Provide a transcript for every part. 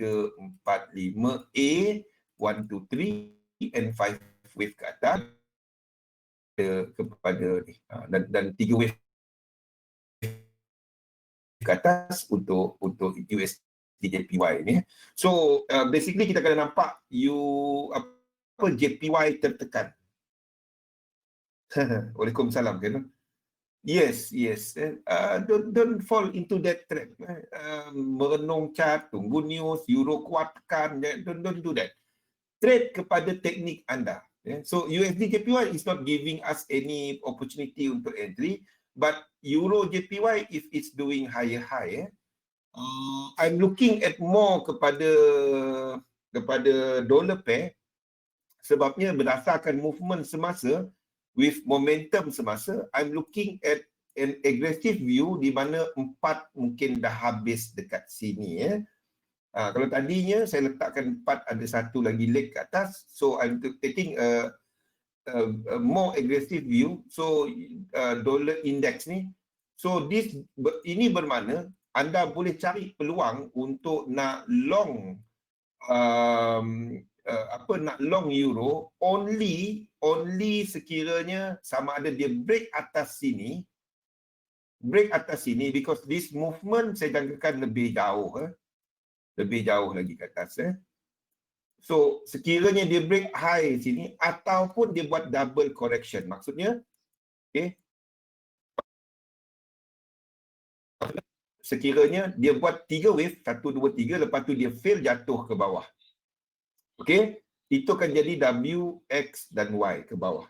3, 4, 5, A, 1, 2, 3 and 5 wave ke atas kepada ni. Dan 3 wave ke atas untuk USD JPY ni. So basically kita kena nampak JPY tertekan. Waalaikumsalam kan. Yes. Don't fall into that trap. Merenung chart, tunggu news, euro kuatkan, don't do that. Trade kepada teknik anda. So USD JPY is not giving us any opportunity untuk entry, but euro JPY if it's doing higher high, I'm looking at more kepada dollar pair, sebabnya berdasarkan movement semasa with momentum semasa, I'm looking at an aggressive view di mana 4 mungkin dah habis dekat sini. Kalau tadinya saya letakkan 4 ada satu lagi leg ke atas, so I'm taking a more aggressive view. So dollar index ni, so ini bermakna anda boleh cari peluang untuk nak long nak long euro only sekiranya sama ada dia break atas sini, because this movement saya jangkakan lebih jauh lagi ke atas. So sekiranya dia break high sini ataupun dia buat double correction, maksudnya sekiranya dia buat 3 wave, 1, 2, 3, lepas tu dia fail jatuh ke bawah. Itu akan jadi W, X dan Y ke bawah.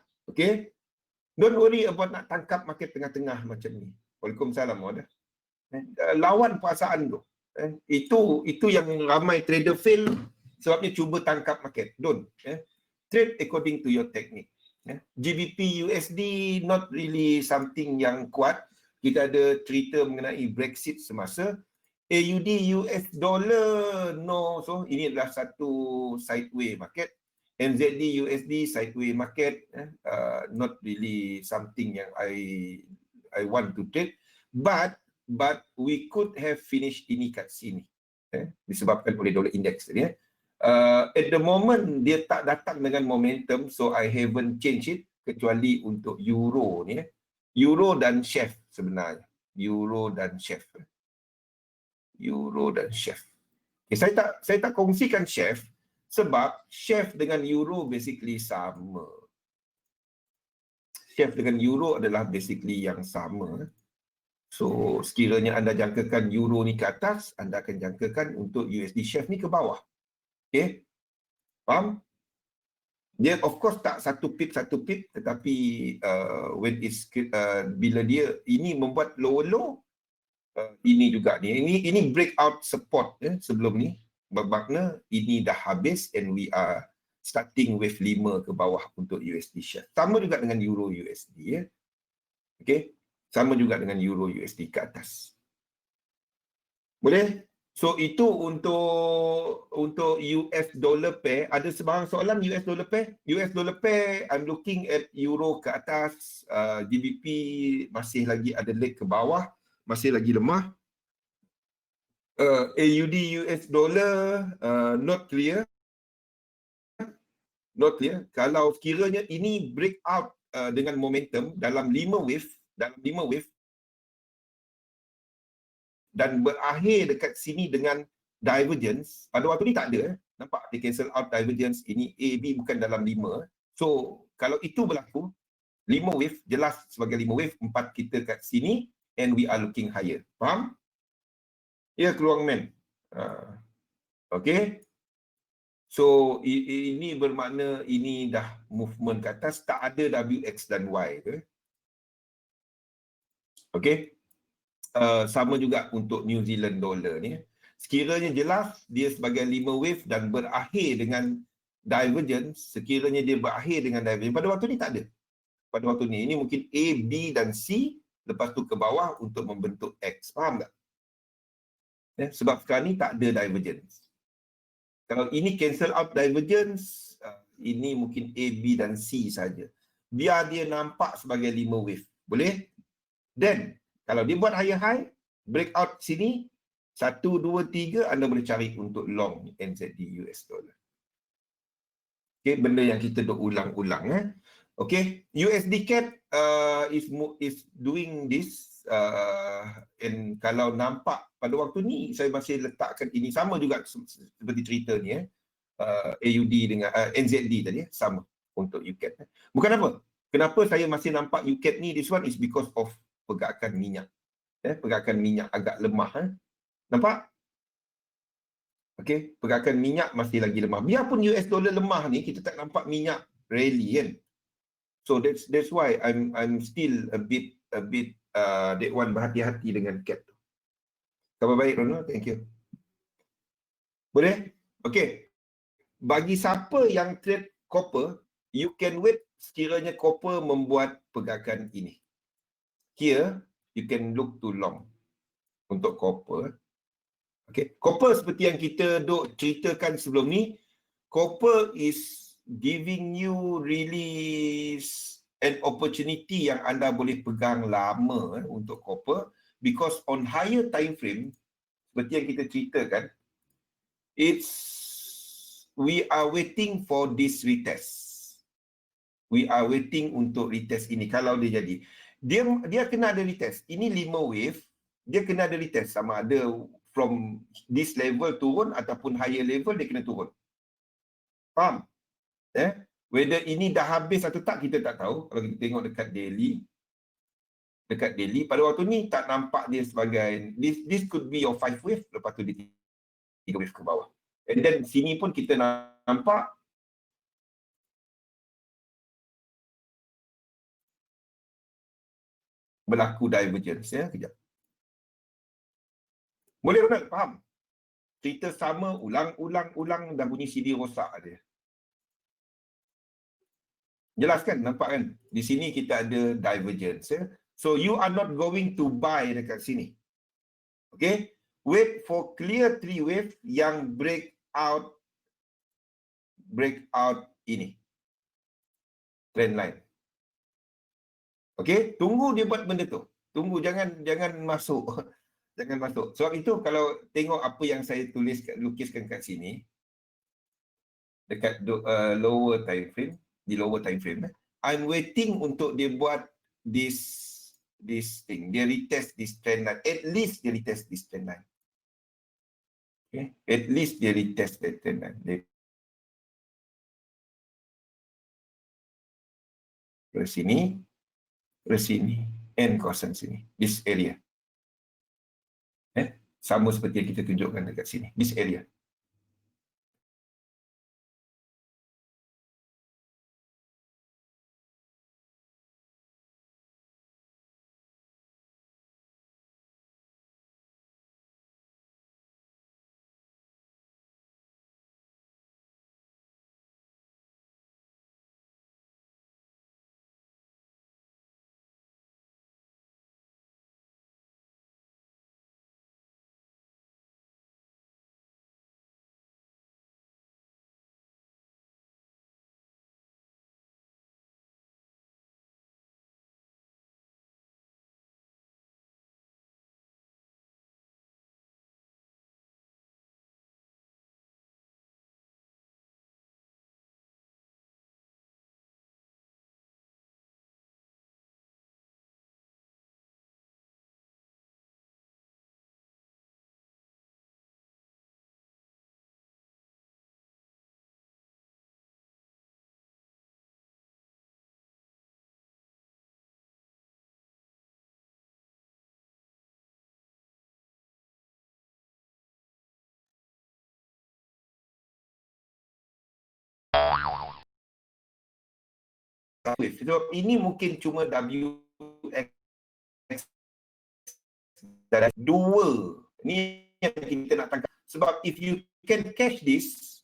Don't worry about nak tangkap market tengah-tengah macam ni. Waalaikumsalam. Lawan perasaan tu. Itu yang ramai trader fail, sebabnya cuba tangkap market. Don't. Trade according to your technique. GBP USD not really something yang kuat. Kita ada cerita mengenai Brexit semasa. AUD US dollar no, so ini adalah satu sideway market. NZD USD sideway market, not really something yang I want to trade, but we could have finished ini kat sini, disebabkan oleh dollar index tadi. At the moment dia tak datang dengan momentum, so I haven't changed it, kecuali untuk euro ni, euro dan chef sebenarnya, euro dan chef. Saya tak kongsikan chef sebab chef dengan euro basically sama. Chef dengan euro adalah basically yang sama. So sekiranya anda jangkakan euro ni ke atas, anda akan jangkakan untuk USD chef ni ke bawah. Faham? Dia of course tak satu pip, tetapi when it's bila dia ini membuat low, ini juga ni, ini breakout support sebelum ni, bermakna ini dah habis and we are starting wave 5 ke bawah untuk USD share. Sama juga dengan euro USD sama juga dengan euro USD ke atas. Boleh? So itu untuk US dollar pair. Ada sebarang soalan US dollar pair? US dollar pair I'm looking at euro ke atas, GBP masih lagi ada leg ke bawah, masih lagi lemah. AUD US dollar not clear. Kalau sekiranya ini breakout dengan momentum dalam 5 wave, dan berakhir dekat sini dengan divergence, pada waktu ni tak ada. Nampak dia cancel out divergence, ini A, B bukan dalam 5. So kalau itu berlaku, 5 wave jelas sebagai 5 wave, 4 kita kat sini and we are looking higher. Faham? Ya, keluar men. So ini bermakna ini dah movement ke atas, tak ada WX dan Y ke. Sama juga untuk New Zealand dollar ni. Sekiranya jelas dia sebagai 5 wave dan berakhir dengan divergence, sekiranya dia berakhir dengan divergence, pada waktu ni tak ada. Pada waktu ni, ini mungkin A, B dan C, lepas tu ke bawah untuk membentuk X. Faham tak? Sebab sekarang ni tak ada divergence. Kalau ini cancel out divergence, ini mungkin A, B dan C saja. Biar dia nampak sebagai 5 wave. Boleh? Then, kalau dia buat higher high, breakout sini, 1, 2, 3 anda boleh cari untuk long NZD US dollar. Okay, benda yang kita duk ulang-ulang. Okay, USD CAD is doing this. And kalau nampak pada waktu ni, saya masih letakkan ini sama juga seperti cerita ni. AUD dengan NZD tadi, sama untuk UCAD. Bukan apa. Kenapa saya masih nampak UCAD ni, this one is because of pergerakan minyak. Pergerakan minyak agak lemah. Nampak? Okey, pergerakan minyak masih lagi lemah. Biarpun US dollar lemah ni, kita tak nampak minyak rally kan. So that's why I'm still a bit that one berhati-hati dengan CAD tu. Khabar baik Ronald, thank you. Boleh? Okey. Bagi siapa yang trade copper, you can wait sekiranya copper membuat pergerakan ini. Here, you can look to long untuk copper. Okay. Copper seperti yang kita duk ceritakan sebelum ni, copper is giving you really an opportunity yang anda boleh pegang lama untuk copper, because on higher time frame, seperti yang kita ceritakan, we are waiting for this retest. We are waiting untuk retest ini. Kalau dia jadi, dia kena ada retest. Ini 5 wave, dia kena ada retest sama ada from this level turun ataupun higher level dia kena turun. Faham? Whether ini dah habis atau tak kita tak tahu. Kalau kita tengok dekat daily, pada waktu ni tak nampak dia sebagai this could be your 5 wave, lepas tu dia 3 wave ke bawah. And then sini pun kita nampak berlaku divergence kejap. Boleh Ronald, faham? Cerita sama, ulang-ulang, dah bunyi CD rosak dia. Jelas kan? Nampak kan? Di sini kita ada divergence. So, you are not going to buy dekat sini. Okay? Wait for clear 3 wave yang break out ini. Trend line. Okay? Tunggu dia buat benda tu. Tunggu, jangan masuk. Jangan masuk. Sebab itu kalau tengok apa yang saya lukiskan kat sini, dekat lower time frame, di lower time frame, I'm waiting untuk dia buat this thing. Dia retest this trend line. At least dia retest this trend line. Okay? At least dia retest that trend line. Ke sini, and kawasan sini. This area. Sama seperti yang kita tunjukkan dekat sini. This area. So, ini mungkin cuma WX dan 2. Ni yang kita nak tangkap. Sebab if you can catch this,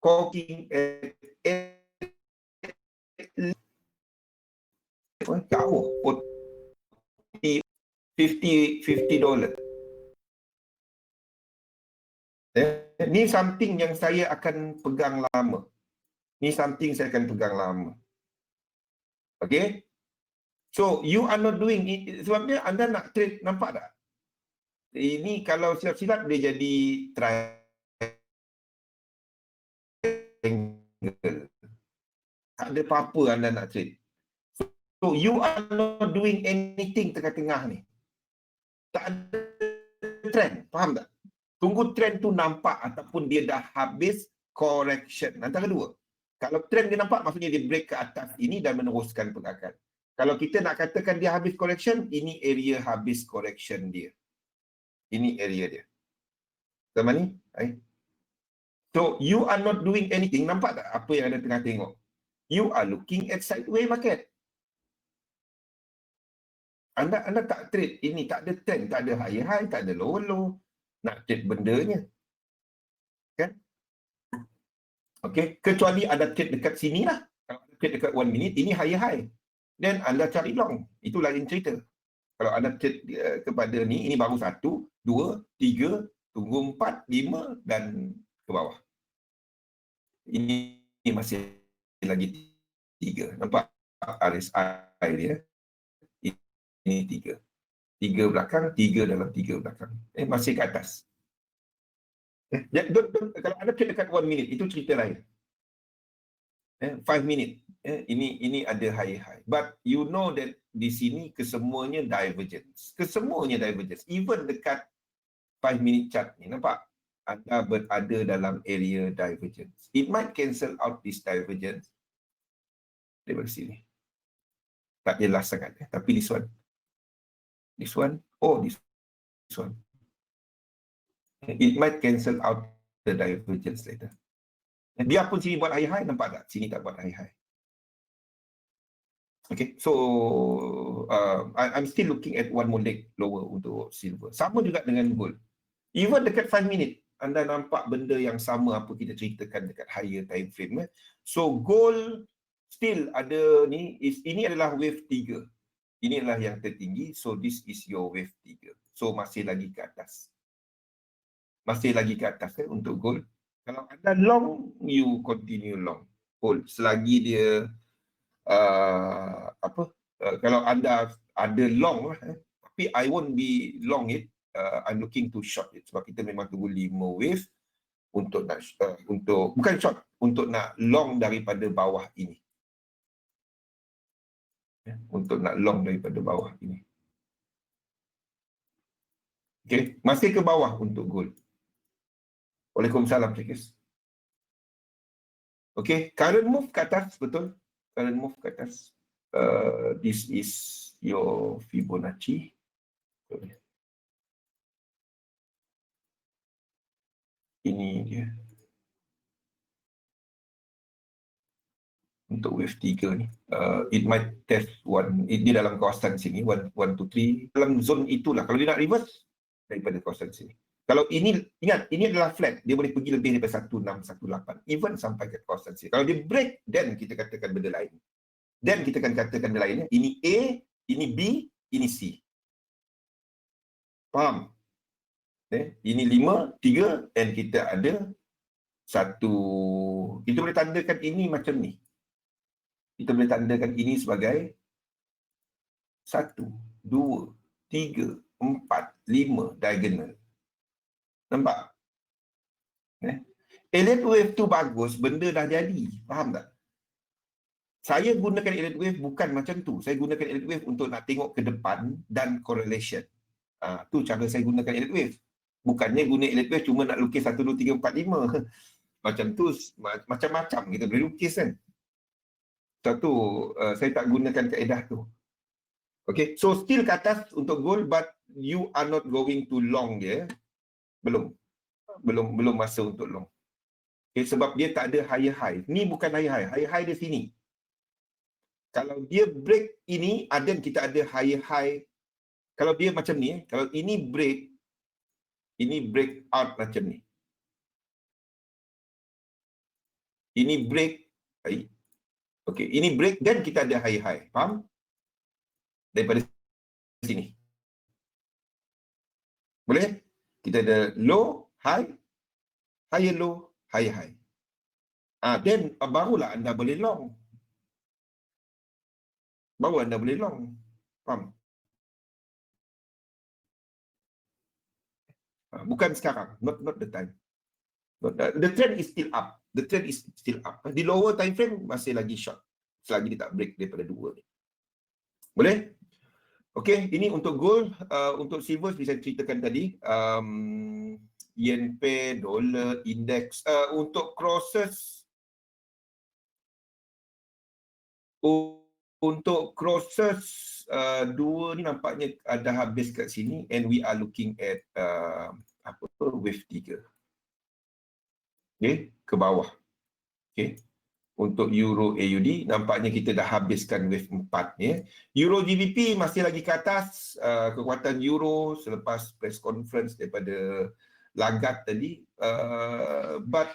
talking at jauh $50. Ni something yang saya akan pegang lama. Okay? So you are not doing it. Sebabnya anda nak trade, nampak tak? Ini kalau silap-silap dia jadi triangle. Tak ada apa-apa anda nak trade. So you are not doing anything tengah-tengah ni. Tak ada trend, faham tak? Tunggu trend tu nampak ataupun dia dah habis correction. Antara dua. Kalau trend dia nampak, maksudnya dia break ke atas ini dan meneruskan pergerakan. Kalau kita nak katakan dia habis correction, ini area habis correction dia. Ini area dia. Sama ni? So, you are not doing anything. Nampak tak apa yang anda tengah tengok? You are looking at sideways market. Anda tak trade. Ini tak ada trend, tak ada high, tak ada low. Nak trade bendanya. Kan? Okey, kecuali ada trade dekat sini lah. Kalau ada trade dekat 1 minute, ini high. Dan anda cari long. Itu lain cerita. Kalau anda trade kepada ni, ini baru 1, 2, 3, tunggu 4, 5 dan ke bawah. Ini masih lagi 3. Nampak RSI dia? Ini 3. 3 belakang, 3 dalam 3 belakang. Masih ke atas. Kalau anda trade dekat 1 minute, itu cerita lain. 5 minute. Ini ada high. But you know that di sini kesemuanya divergence. Kesemuanya divergence. Even dekat 5 minute chart ni, nampak? Anda berada dalam area divergence. It might cancel out this divergence. Daripada sini. Tak jelas sangat. Tapi this one. This one. Oh, this one. It might cancel out the divergence later. Dia pun sini buat high, nampak tak? Sini tak buat high. Okay, so I'm still looking at one more leg lower untuk silver. Sama juga dengan gold. Even dekat 5 minute, anda nampak benda yang sama apa kita ceritakan dekat higher time frame. So gold still ada ni, ini adalah wave 3. Ini adalah yang tertinggi, so this is your wave 3. So masih lagi ke atas. Masih lagi ke atas untuk gold. Kalau anda long, you continue long. Hold. Selagi dia kalau anda ada long tapi I won't be long it. I'm looking to short it. Sebab kita memang tunggu 5 wave untuk nak bukan short, untuk nak long daripada bawah ini. Untuk nak long daripada bawah ini. Okay, masih ke bawah untuk gold. Waalaikumsalam, Cikis. Okay, current move ke atas, betul? Current move ke atas. This is your Fibonacci. Ini dia. Untuk wave 3 ni. It might test one. Dia dalam kawasan sini. 1, 2, 3. Dalam zone itulah. Kalau dia nak reverse, daripada kawasan sini. Kalau ini, ingat, ini adalah flat. Dia boleh pergi lebih daripada 1618. Even sampai ke kawasan sini. Kalau dia break, then kita katakan benda lain. Then kita akan katakan benda lainnya. Ini A, ini B, ini C. Faham? Ini 5, 3, dan kita ada 1. Kita boleh tandakan ini macam ni. Kita boleh tandakan ini sebagai 1, 2, 3, 4, 5 diagonal. Nampak? Elliott wave tu bagus, benda dah jadi. Faham tak? Saya gunakan Elliott wave bukan macam tu. Saya gunakan Elliott wave untuk nak tengok ke depan dan correlation. Tu cara saya gunakan Elliott wave. Bukannya guna Elliott wave cuma nak lukis 1, 2, 3, 4, 5. Macam tu, macam-macam kita boleh lukis kan. Satu, saya tak gunakan kaedah tu. Okay, so still ke atas untuk gold, but you are not going to long dia. Belum masa untuk long. Okay, sebab dia tak ada high. Ni bukan high. High dia sini. Kalau dia break ini, then kita ada high. Kalau dia macam ni, kalau ini break out macam ni. Ini break, okay, ini break, then kita ada high. Faham? Daripada sini. Boleh? Kita ada low, high, higher low, high. Then barulah anda boleh long. Faham? Bukan sekarang, not the time. The trend is still up. The trend is still up. Di lower time frame masih lagi short. Selagi dia tak break daripada 2 ni. Boleh? Okey, ini untuk gold. Untuk silver bisa ceritakan tadi. Yen pair, dollar, index. Untuk crosses, dua ni nampaknya ada habis kat sini, and we are looking at wave 3. Okey, ke bawah. Okey. Untuk euro AUD nampaknya kita dah habiskan wave 4 ni. Euro GBP masih lagi ke atas. Kekuatan euro selepas press conference daripada Lagarde tadi, but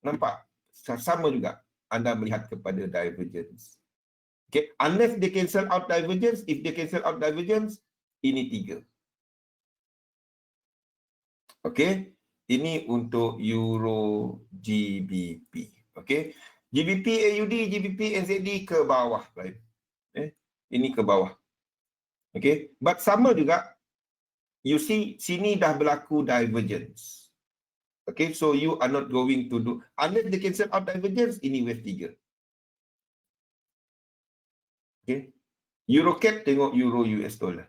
nampak sama juga anda melihat kepada divergence. Okay, unless they cancel out divergence, if they cancel out divergence, ini 3. Okay, ini untuk euro GBP. Okay, GBP AUD, GBP NZD ke bawah. Ini ke bawah. Okay, but sama juga, you see sini dah berlaku divergence. Okay, so you are not going to do, unless they cancel out divergence, ini wave 3. Okay, EuroCAD tengok euro US dollar.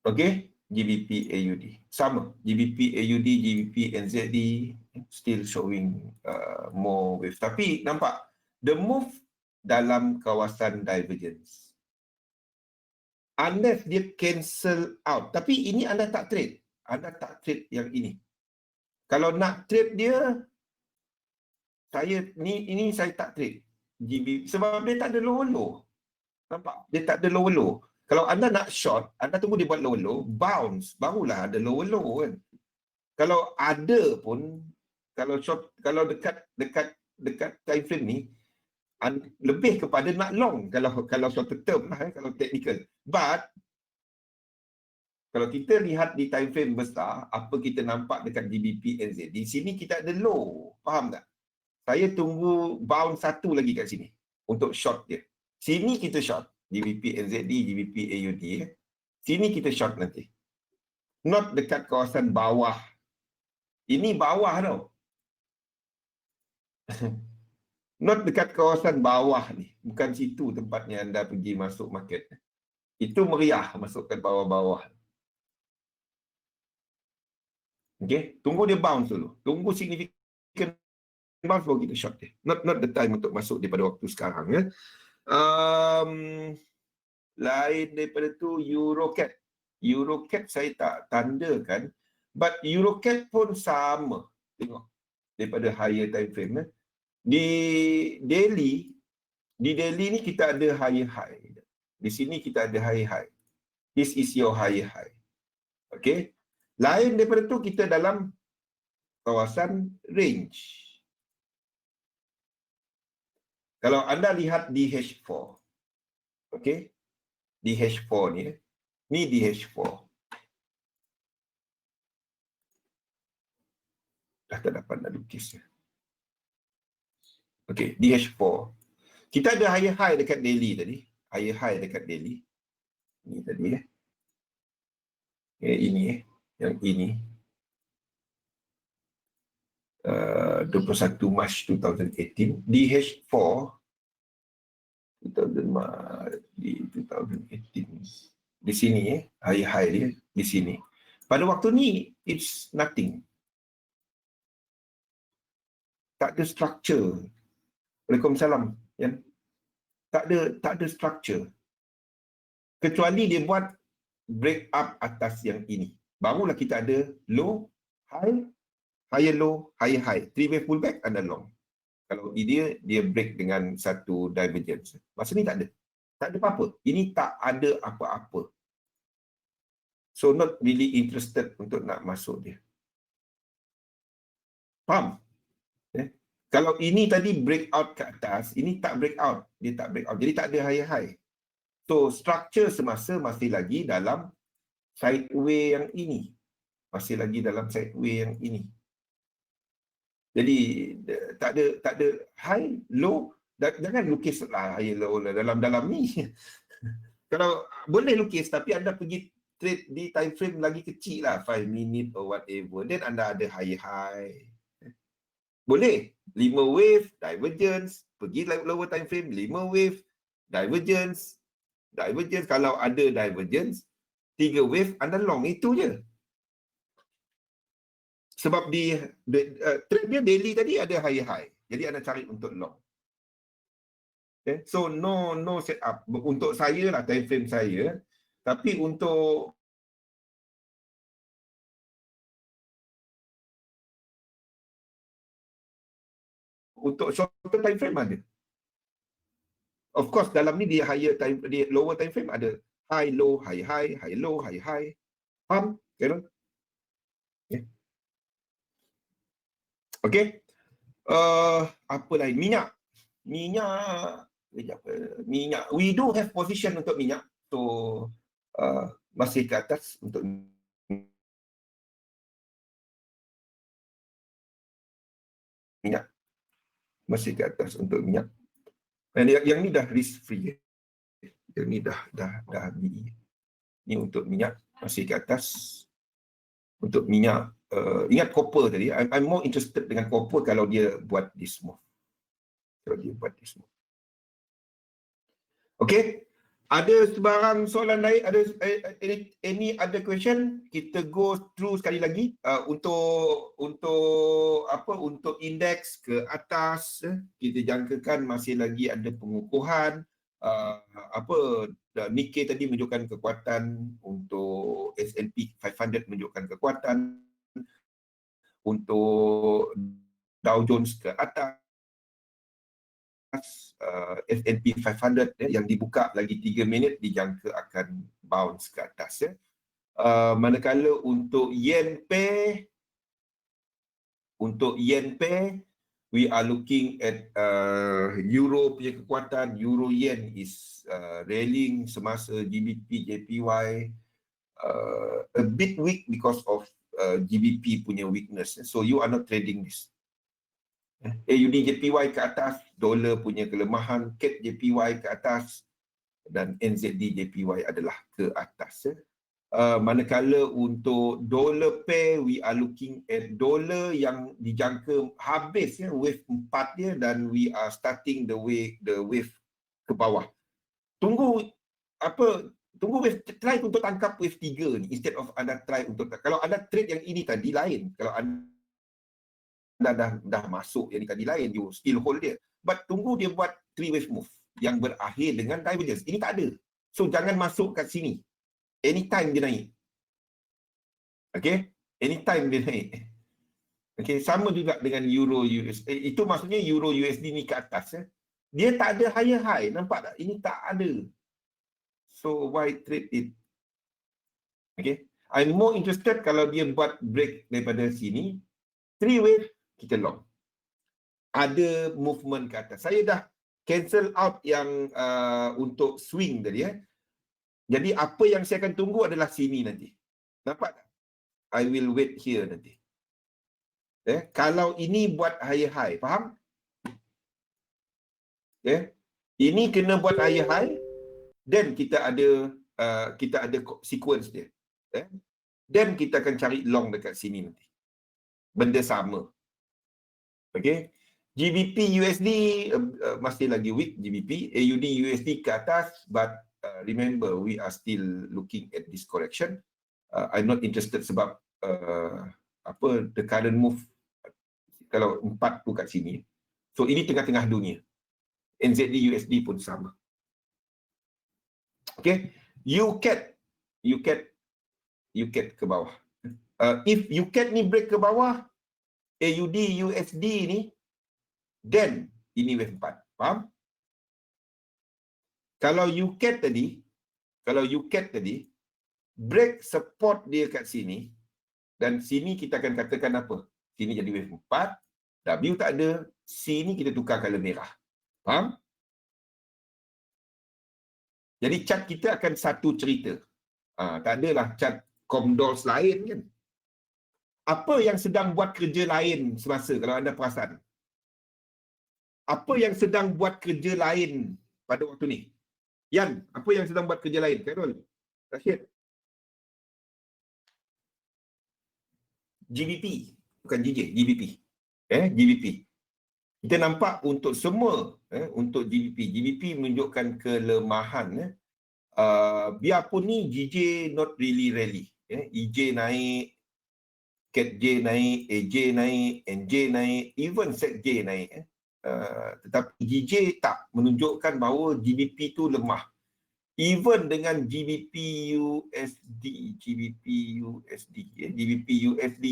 Okay, GBP AUD sama. GBP AUD, GBP NZD still showing more wave. Tapi nampak the move dalam kawasan divergence. Unless dia cancel out. Tapi ini anda tak trade. Anda tak trade yang ini. Kalau nak trade dia, ini saya tak trade. Sebab dia tak ada low. Nampak? Dia tak ada low. Kalau anda nak short, anda tunggu dia buat low, bounce, barulah ada low kan. Kalau ada pun, kalau short, kalau dekat time frame ni, lebih kepada nak long kalau short term lah, kalau technical. But kalau kita lihat di time frame besar, apa kita nampak dekat GBP NZ, di sini kita ada low. Faham tak? Saya tunggu bounce satu lagi kat sini untuk short dia. Sini kita short GBP NZD, GBP AUD. Sini kita short nanti. Not dekat kawasan bawah. Ini bawah tau. Not dekat kawasan bawah ni. Bukan situ tempatnya anda pergi masuk market. Itu meriah masuk ke bawah-bawah. Okay, tunggu dia bounce dulu. Tunggu significant bounce baru kita short dia. Not the time untuk masuk daripada waktu sekarang. Ya. Lain daripada tu EuroCAD. EuroCAD saya tak tandakan. But EuroCAD pun sama. Tengok. Daripada higher time frame. Ya. Di daily ni kita ada higher high. Di sini kita ada higher high. This is your higher high. Okay. Lain daripada tu kita dalam kawasan range. Kalau anda lihat DH4. Okay. DH4 ni. Ni DH4. Dah tak dapat nak lukisnya. Okay. DH4. Kita ada higher high dekat daily tadi. Higher high dekat daily. Ini tadi ini yang ini 21 Mac 2018 DH4 di 2018 di sini high dia di sini. Pada waktu ni it's nothing. Tak ada structure. Waalaikumsalam. Ya. Tak ada structure. Kecuali dia buat break up atas yang ini. Barulah kita ada low, high, higher low, higher high. 3-way pullback ada long. Kalau dia break dengan satu divergence. Masa ni tak ada. Tak ada apa-apa. Ini tak ada apa-apa. So not really interested untuk nak masuk dia. Faham? Kalau ini tadi breakout ke atas, ini tak breakout. Dia tak breakout. Jadi tak ada higher high. So structure semasa masih lagi dalam sideway yang ini. Masih lagi dalam sideway yang ini. Jadi tak ada high, low, jangan lukis lah high low dalam ni. Kalau boleh lukis tapi anda pergi trade di time frame lagi kecil lah, 5 minute or whatever, then anda ada high. Boleh 5 wave divergence, pergi lower time frame 5 wave divergence. Kalau ada divergence 3 wave anda long, itu je. Sebab di trade dia daily tadi ada high. Jadi anda cari untuk long. Okay. So no setup untuk saya lah, time frame saya. Tapi untuk shorter time frame ada. Of course dalam ni dia lower time frame ada high low, high low, high. Faham? Okay. Okay. Apa lain? Minyak. We do have position untuk minyak. So masih ke atas untuk minyak. Masih ke atas untuk minyak. Dan yang ni dah risk free. Yang ni dah habis. Ni untuk minyak masih ke atas. Untuk minyak, ingat copper tadi. I'm more interested dengan copper kalau dia buat this move. Okay. Ada sebarang soalan lain? Ada any other question? Kita go through sekali lagi untuk indeks ke atas, kita jangkakan masih lagi ada pengukuhan. Nikkei tadi menunjukkan kekuatan, untuk S&P 500 menunjukkan kekuatan, untuk Dow Jones ke atas, S&P 500 yang dibuka lagi 3 minit dijangka akan bounce ke atas. Manakala untuk yen pair, we are looking at euro punya kekuatan. Euro yen is rallying semasa GBP JPY a bit weak because of GBP punya weakness. So you are not trading this. AUD JPY ke atas, dolar punya kelemahan, CAD JPY ke atas, dan NZD JPY adalah ke atas. Manakala untuk dollar pair, we are looking at dollar yang dijangka habis wave 4 dia, dan we are starting the wave ke bawah. Tunggu wave, try untuk tangkap wave 3 ni instead of anda try untuk, kalau anda trade yang ini tadi lain, kalau anda dah masuk yang tadi lain, you still hold dia, but tunggu dia buat 3 wave move yang berakhir dengan divergence. Ini tak ada, so jangan masuk kat sini. Anytime dia naik, okay, anytime dia naik, okay. Sama juga dengan euro US, itu maksudnya euro USD ni ke atas, dia tak ada higher high, nampak tak? Ini tak ada, so why trade it? Okay, I'm more interested kalau dia buat break daripada sini, 3 wave, kita long. Ada movement ke atas. Saya dah cancel out yang untuk swing tadi. Jadi apa yang saya akan tunggu adalah sini nanti. Nampak tak? I will wait here nanti. Kalau ini buat higher high, faham? Ini kena buat higher high, then kita ada sequence dia. Then kita akan cari long dekat sini nanti. Benda sama. Okay. GBP USD masih lagi weak. GBP AUD USD ke atas, but remember we are still looking at this correction. I'm not interested sebab the current move kalau 4 tu kat sini, so ini tengah-tengah dunia. NZD USD pun sama. Okay, UCAD ke bawah. If UCAD ni break ke bawah, AUD USD ni, then ini wave 4. Faham? Kalau UCAD tadi break support dia kat sini, dan sini kita akan katakan apa? Sini jadi wave 4, W tak ada, C ni kita tukar color merah. Faham? Jadi chart kita akan satu cerita. Tak adalah chart Comdols lain kan. Apa yang sedang buat kerja lain semasa, kalau anda perasan? Apa yang sedang buat kerja lain pada waktu ni? Yan, apa yang sedang buat kerja lain? Khairul, Rashid. GBP, bukan GJ, GBP. GBP. Kita nampak untuk semua, untuk GBP menunjukkan kelemahan. Biarpun ni GJ not really rally. EJ naik, CAT-J naik, AJ naik, NJ naik, even SET-J naik. Tetapi GJ tak menunjukkan bahawa GBP tu lemah. Even dengan GBP USD, GBP USD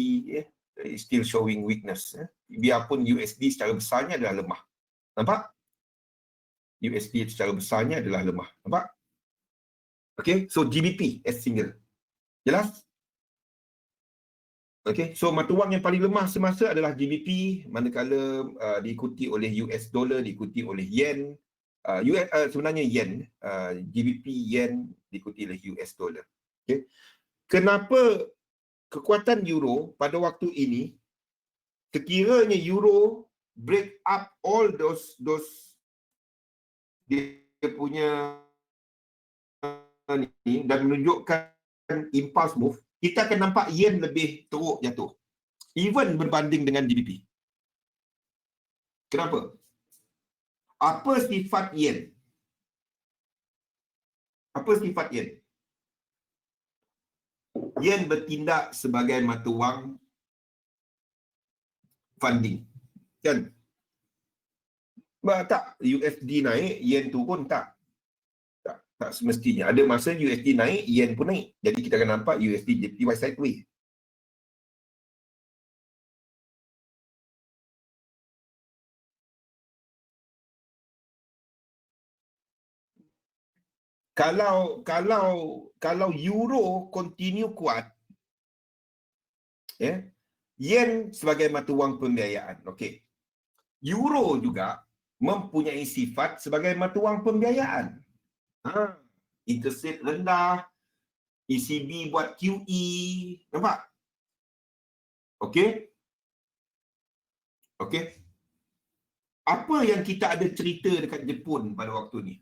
still showing weakness. Biarpun USD secara besarnya adalah lemah. Nampak? USD secara besarnya adalah lemah. Nampak? Okay, so GBP as single. Jelas? Okay, so mata wang yang paling lemah semasa adalah GBP, manakala diikuti oleh US dollar, diikuti oleh yen. Sebenarnya yen, GBP yen diikuti oleh US dollar. Okay. Kenapa kekuatan euro pada waktu ini, sekiranya euro break up all those dia punya ni dan menunjukkan impulse move, kita akan nampak yen lebih teruk jatuh, even berbanding dengan GBP. Kenapa? Apa sifat yen? Apa sifat yen? Yen bertindak sebagai mata wang funding. Kan? Tak, USD naik, yen turun tak. Tak semestinya. Ada masa USD naik, yen pun naik. Jadi kita akan nampak USD JPY sideways. Kalau euro continue kuat, yen sebagai mata wang pembiayaan. Okey. Euro juga mempunyai sifat sebagai mata wang pembiayaan. Interest rate rendah, ECB buat QE, nampak? Okey. Okey. Apa yang kita ada cerita dekat Jepun pada waktu ni?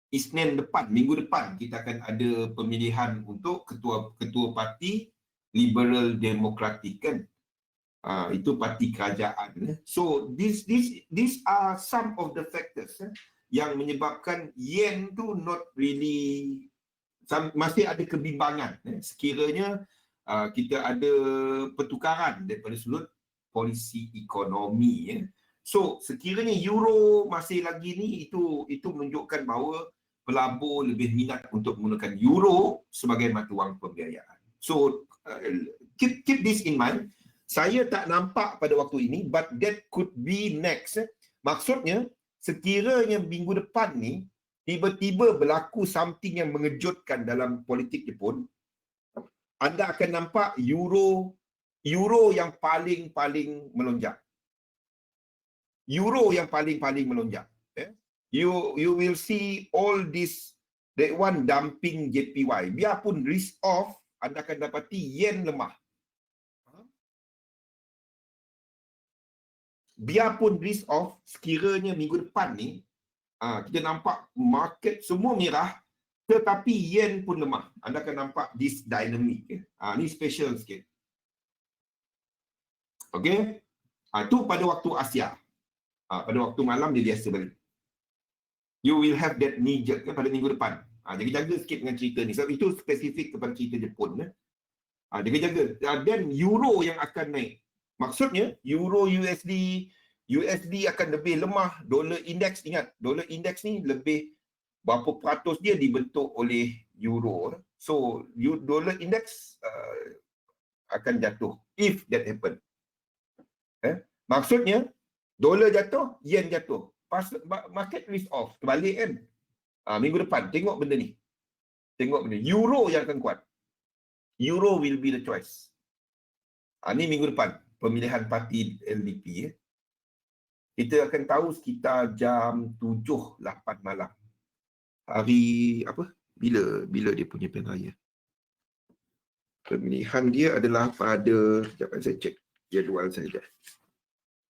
Isnin depan, minggu depan, kita akan ada pemilihan untuk ketua parti Liberal Democratic, kan? Itu parti kerajaan. So these are some of the factors yang menyebabkan yen tu not really, masih ada kebimbangan. Sekiranya kita ada pertukaran daripada sudut polisi ekonomi. So sekiranya euro masih lagi ni, itu menunjukkan bahawa pelabur lebih minat untuk menggunakan euro sebagai mata wang pembiayaan. So keep this in mind. Saya tak nampak pada waktu ini, but that could be next. Maksudnya, sekiranya minggu depan ni, tiba-tiba berlaku something yang mengejutkan dalam politik Jepun, anda akan nampak euro yang paling melonjak. Euro yang paling melonjak. You will see all this, that one dumping JPY. Biarpun risk off, anda akan dapati yen lemah. Biarpun risk off, sekiranya minggu depan ni, kita nampak market semua merah, tetapi yen pun lemah. Anda akan nampak this dynamic. Ni special sikit. Okey? Itu pada waktu Asia. Pada waktu malam dia biasa balik. You will have that knee jerk pada minggu depan. Jadi jaga sikit dengan cerita ni. Sebab itu spesifik kepada cerita Jepun. Jaga-jaga. Dan euro yang akan naik. Maksudnya, euro USD akan lebih lemah. Dollar index, ingat, dollar index ni lebih berapa peratus dia dibentuk oleh euro. So, dollar index akan jatuh if that happen. Maksudnya, dolar jatuh, yen jatuh. Market risk off. Terbalik kan? Minggu depan, tengok benda ni. Tengok benda. Euro yang akan kuat. Euro will be the choice. Ni minggu depan, pemilihan parti LDP. Kita akan tahu sekitar jam 7-8 malam. Hari apa? Bila dia punya pilihan raya? Pemilihan dia adalah pada, sekejap saya cek jadual saja.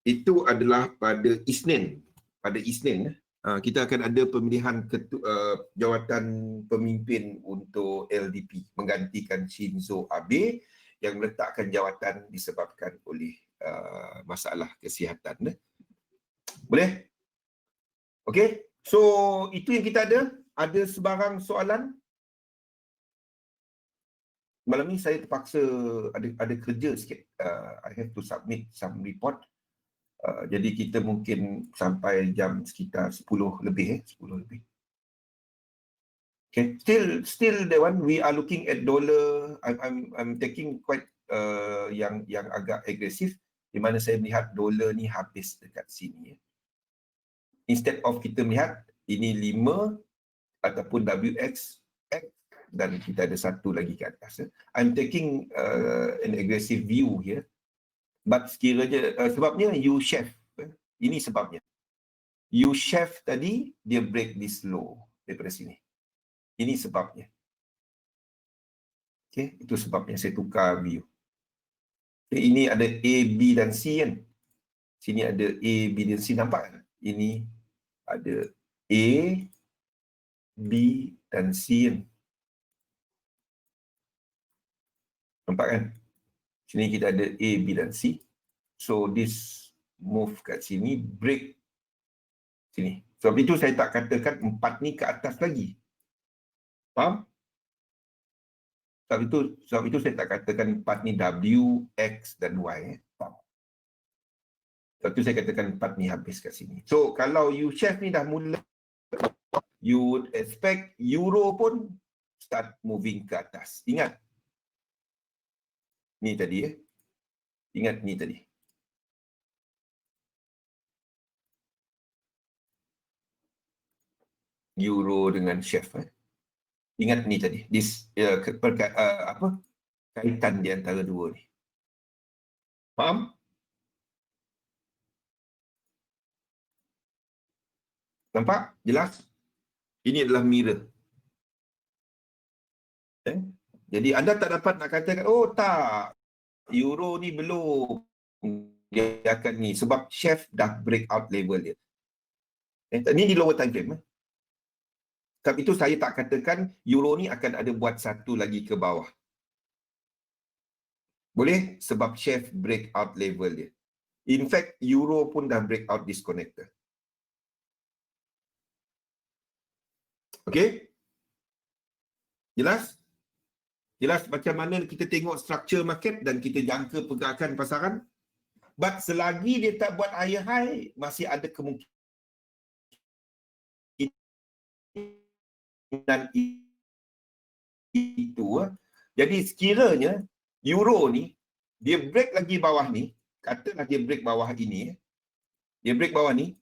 Itu adalah pada Isnin. Pada Isnin, kita akan ada pemilihan jawatan pemimpin untuk LDP menggantikan Shinzo Abe yang meletakkan jawatan disebabkan oleh masalah kesihatan. Boleh? Okey. So, itu yang kita ada. Ada sebarang soalan? Malam ni saya terpaksa ada kerja sikit. I have to submit some report. Jadi kita mungkin sampai jam sekitar 10 lebih. 10 lebih. Okay. Still that one we are looking at dollar. I'm taking quite yang agak agresif, di mana saya melihat dolar ni habis dekat sini. Instead of kita melihat ini 5 ataupun WX dan kita ada satu lagi ke atas. I'm taking an aggressive view here. But sekiranya sebabnya U-shape. Ini sebabnya. U-shape tadi dia break this low daripada sini. Ini sebabnya. Okay, itu sebabnya saya tukar view. Okay, ini ada A, B dan C kan. Sini ada A, B dan C, nampak kan? Ini ada A, B dan C kan. Nampak kan? Sini kita ada A, B dan C. So this move kat sini, break sini. Sebab itu saya tak katakan 4 ni ke atas lagi. Faham? Sebab itu saya tak katakan 4 ni W, X dan Y. Faham? Sebab itu saya katakan 4 ni habis kat sini. So kalau U-shape ni dah mula, you would expect Euro pun start moving ke atas. Ingat. Ni tadi ya. Ingat ni tadi. Euro dengan chef. Ingat ni tadi. Kaitan di antara dua ni. Faham? Nampak? Jelas? Ini adalah mirror. Jadi anda tak dapat nak katakan, oh tak, Euro ni belum. Dia akan ni. Sebab chef dah break out level dia. Ini di lower time frame. Sebab itu saya tak katakan Euro ni akan ada buat satu lagi ke bawah. Boleh? Sebab chef break out level dia. In fact, Euro pun dah break out disconnector. Okey? Jelas? Jelas macam mana kita tengok structure market dan kita jangka pergerakan pasaran? But selagi dia tak buat higher high, masih ada kemungkinan itu. Jadi sekiranya Euro ni dia break lagi bawah ni, katalah dia break bawah ini, dia break bawah ni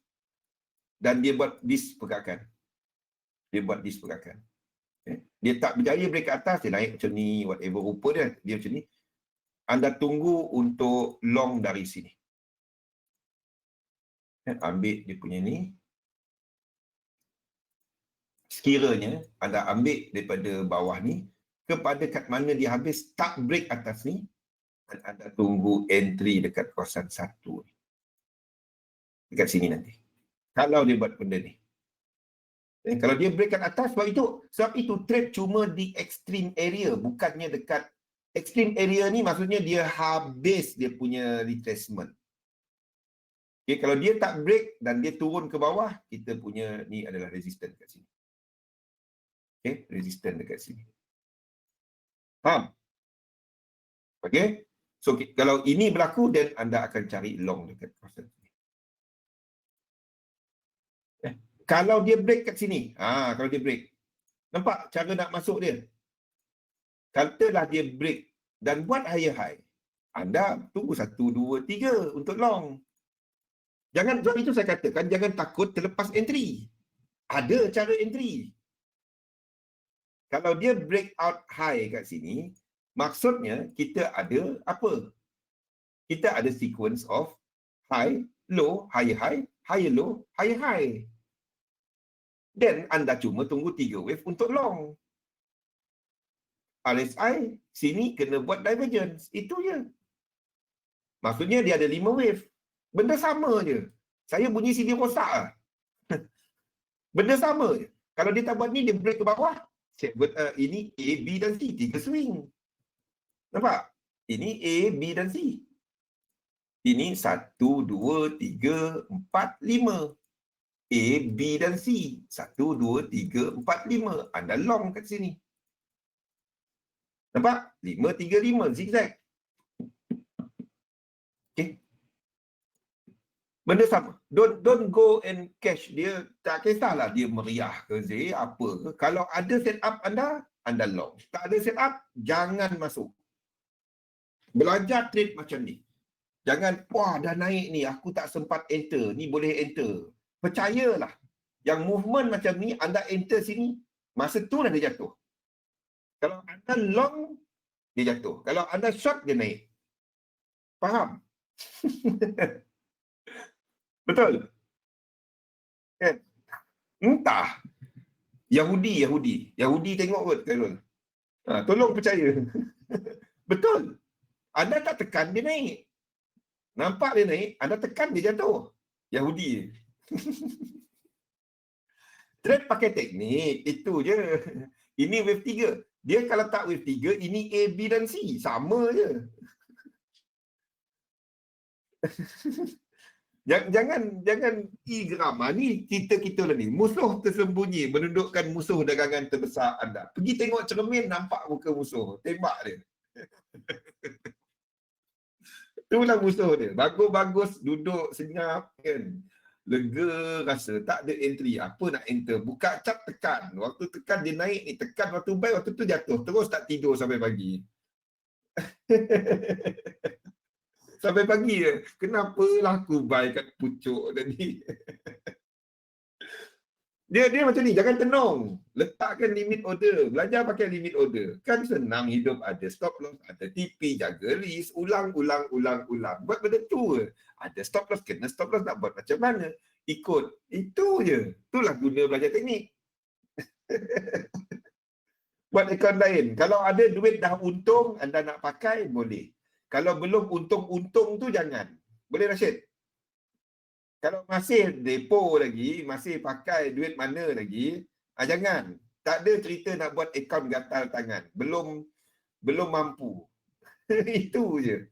dan dia buat this pergerakan. Dia buat this pergerakan. Dia tak berjaya break ke atas, dia naik macam ni, whatever rupa dia, dia macam ni. Anda tunggu untuk long dari sini. Ambil dia punya ni. Sekiranya anda ambil daripada bawah ni, kepada kat mana dia habis, tak break atas ni, dan anda tunggu entry dekat kawasan 1 ni. Dekat sini nanti. Kalau dia buat benda ni. Kalau dia break kat atas, sebab itu trade cuma di extreme area, bukannya dekat extreme area ni maksudnya dia habis dia punya retracement. Okay, kalau dia tak break dan dia turun ke bawah, kita punya ni adalah resistance kat sini. Okay, resistance dekat sini. Faham? Okay, so kalau ini berlaku, then anda akan cari long dekat kawasan sini. Kalau dia break kat sini, kalau dia break, nampak cara nak masuk dia? Katalah dia break dan buat higher high, anda tunggu 1, 2, 3 untuk long. Jangan, sebab itu saya katakan, jangan takut terlepas entry. Ada cara entry. Kalau dia break out high kat sini, maksudnya kita ada apa? Kita ada sequence of high, low, higher high, higher low, higher high. Dan anda cuma tunggu 3 wave untuk long. RSI, sini kena buat divergence. Itu je. Maksudnya dia ada 5 wave. Benda sama je. Saya bunyi CD rosak lah. Benda sama je. Kalau dia tak buat ni, dia break ke bawah. Ini A, B dan C. 3 swing. Nampak? Ini A, B dan C. Ini 1, 2, 3, 4, 5. A, B dan C. 1, 2, 3, 4, 5. Anda long kat sini. Nampak? 5, 3, 5. Zigzag. Okay. Benda sama. Don't go and cash dia. Tak kisahlah dia meriah ke apa ke. Kalau ada set up anda long. Tak ada set up, jangan masuk. Belajar trade macam ni. Jangan, wah dah naik ni, aku tak sempat enter. Ni boleh enter. Percayalah. Yang movement macam ni, anda enter sini, masa tu dah dia jatuh. Kalau anda long, dia jatuh. Kalau anda short, dia naik. Faham? Betul? Kan? Entah. Yahudi tengok kot, Khairul. Tolong percaya. Betul. Anda tak tekan, dia naik. Nampak dia naik, anda tekan, dia jatuh. Yahudi. Trade pakai teknik, itu je. Ini wave 3. Dia kalau tak wave 3, ini A, B dan C. Sama je. Jangan irama ni kita lah ni. Musuh tersembunyi menundukkan musuh dagangan terbesar anda. Pergi tengok cermin, nampak muka musuh. Tembak dia. Itulah musuh dia. Bagus-bagus duduk senyap kan. Lega rasa tak ada entry. Apa nak enter? Buka cap tekan. Waktu tekan dia naik ni, tekan waktu buy, waktu tu jatuh. Terus tak tidur sampai pagi. Sampai pagi je. Kenapalah aku buy kat pucuk tadi? Dia macam ni, jangan tenung. Letakkan limit order. Belajar pakai limit order. Kan senang hidup, ada stop loss, ada TP, jaga risk, ulang. Buat benda tu je. Ada stop loss, kena stop loss, nak buat macam mana? Ikut. Itu je. Itulah guna belajar teknik. Buat akaun lain. Kalau ada duit dah untung, anda nak pakai, boleh. Kalau belum untung-untung tu, jangan. Boleh Rashid? Kalau masih depo lagi, masih pakai duit mana lagi, jangan. Tak ada cerita nak buat akaun gatal tangan. Belum mampu. Itu je.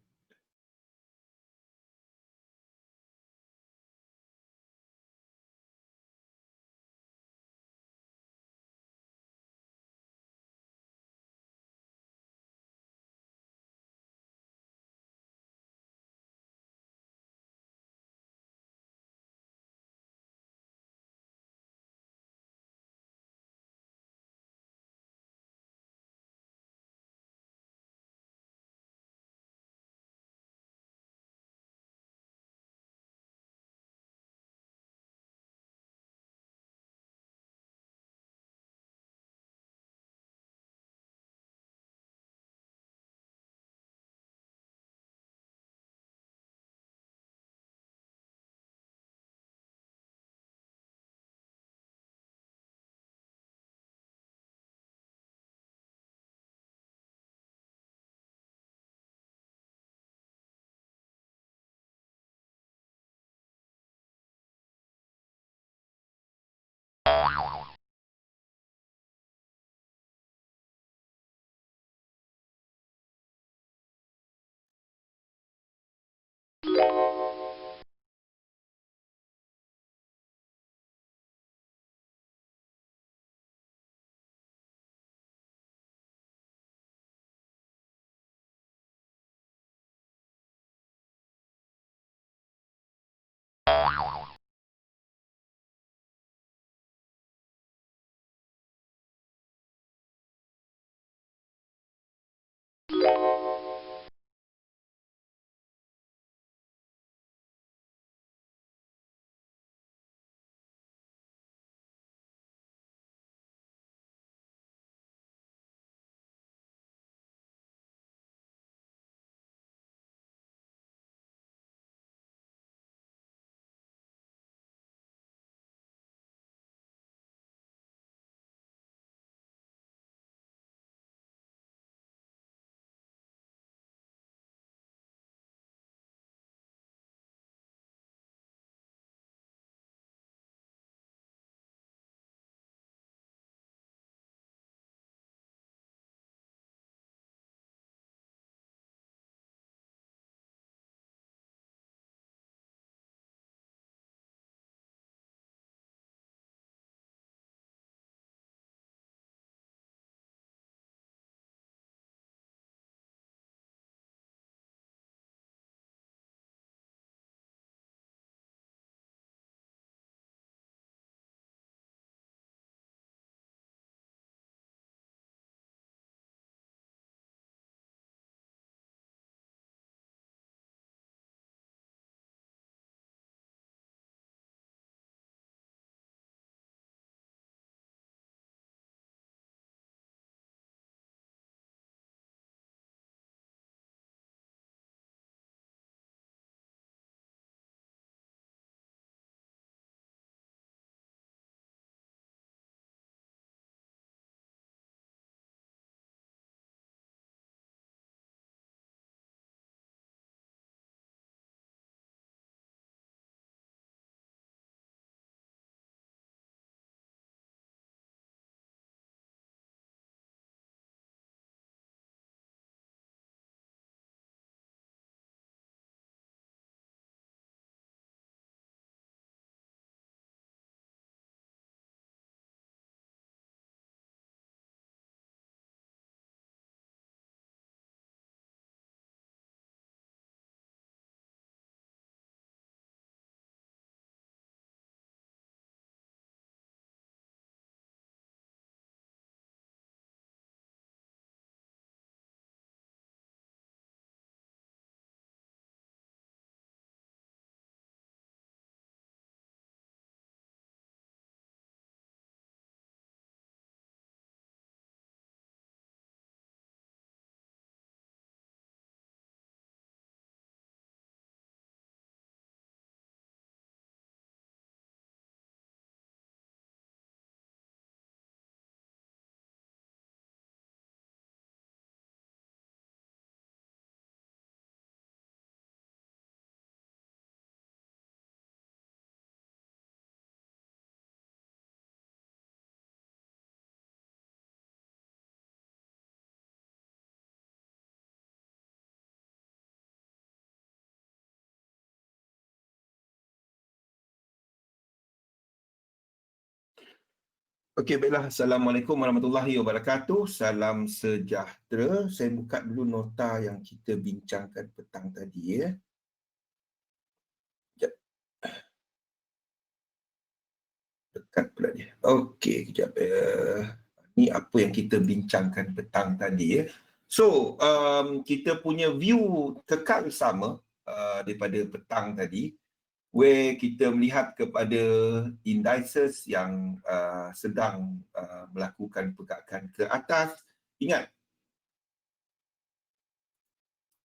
Okey, baiklah. Assalamualaikum warahmatullahi wabarakatuh. Salam sejahtera. Saya buka dulu nota yang kita bincangkan petang tadi ya. Sekejap. Dekat pula dia. Okey, kejap. Ni apa yang kita bincangkan petang tadi ya. So, kita punya view kekal sama daripada petang tadi. Where kita melihat kepada indices yang sedang melakukan pergerakan ke atas. Ingat,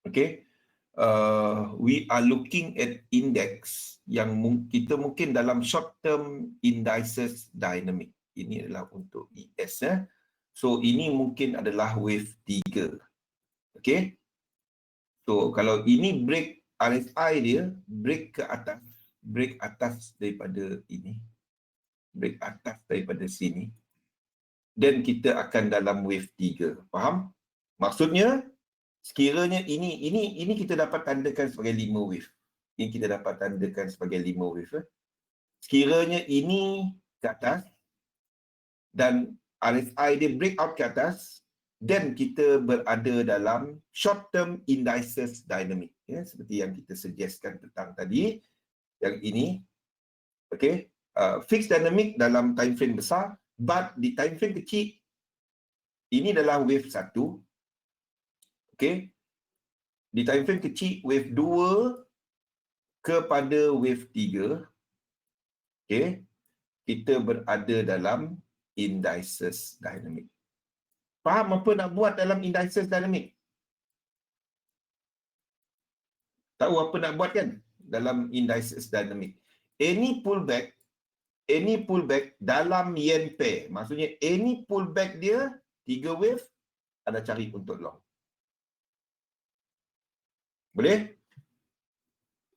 okay, we are looking at index yang kita mungkin dalam short term indices dynamic. Ini adalah untuk ES. So, ini mungkin adalah wave 3. Okay. So, kalau ini break RSI dia, break ke atas, break atas daripada ini, break atas daripada sini, dan kita akan dalam wave 3. Faham? Maksudnya, sekiranya ini kita dapat tandakan sebagai 5 wave. Ini kita dapat tandakan sebagai 5 wave. Sekiranya ini ke atas, dan RSI dia break out ke atas, dan kita berada dalam short term indices dynamic. Ya, seperti yang kita suggestkan petang tadi. Yang ini, okay, fixed dynamic dalam time frame besar, but di time frame kecil, ini adalah wave 1. Okay. Di time frame kecil, wave 2 kepada wave 3. Okay. Kita berada dalam indices dynamic. Faham apa nak buat dalam indices dynamic? Tahu apa nak buat kan? Dalam indices dynamic. Any pullback dalam yen pair. Maksudnya any pullback dia 3 wave, anda cari untuk long. Boleh?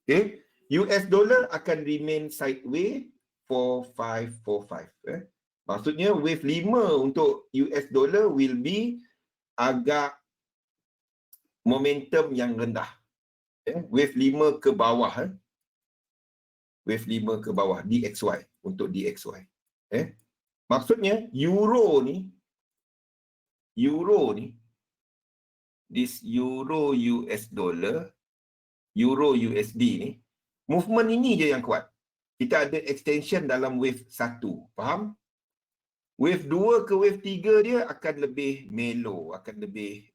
Okay. US dollar akan remain sideways 4545. Maksudnya wave 5 untuk US dollar will be agak momentum yang rendah. Wave 5 ke bawah. Wave 5 ke bawah DXY untuk DXY. Maksudnya euro ni this euro US dollar, euro USD ni, movement ini je yang kuat. Kita ada extension dalam wave 1. Faham? Wave 2 ke wave 3 dia akan lebih mellow, akan lebih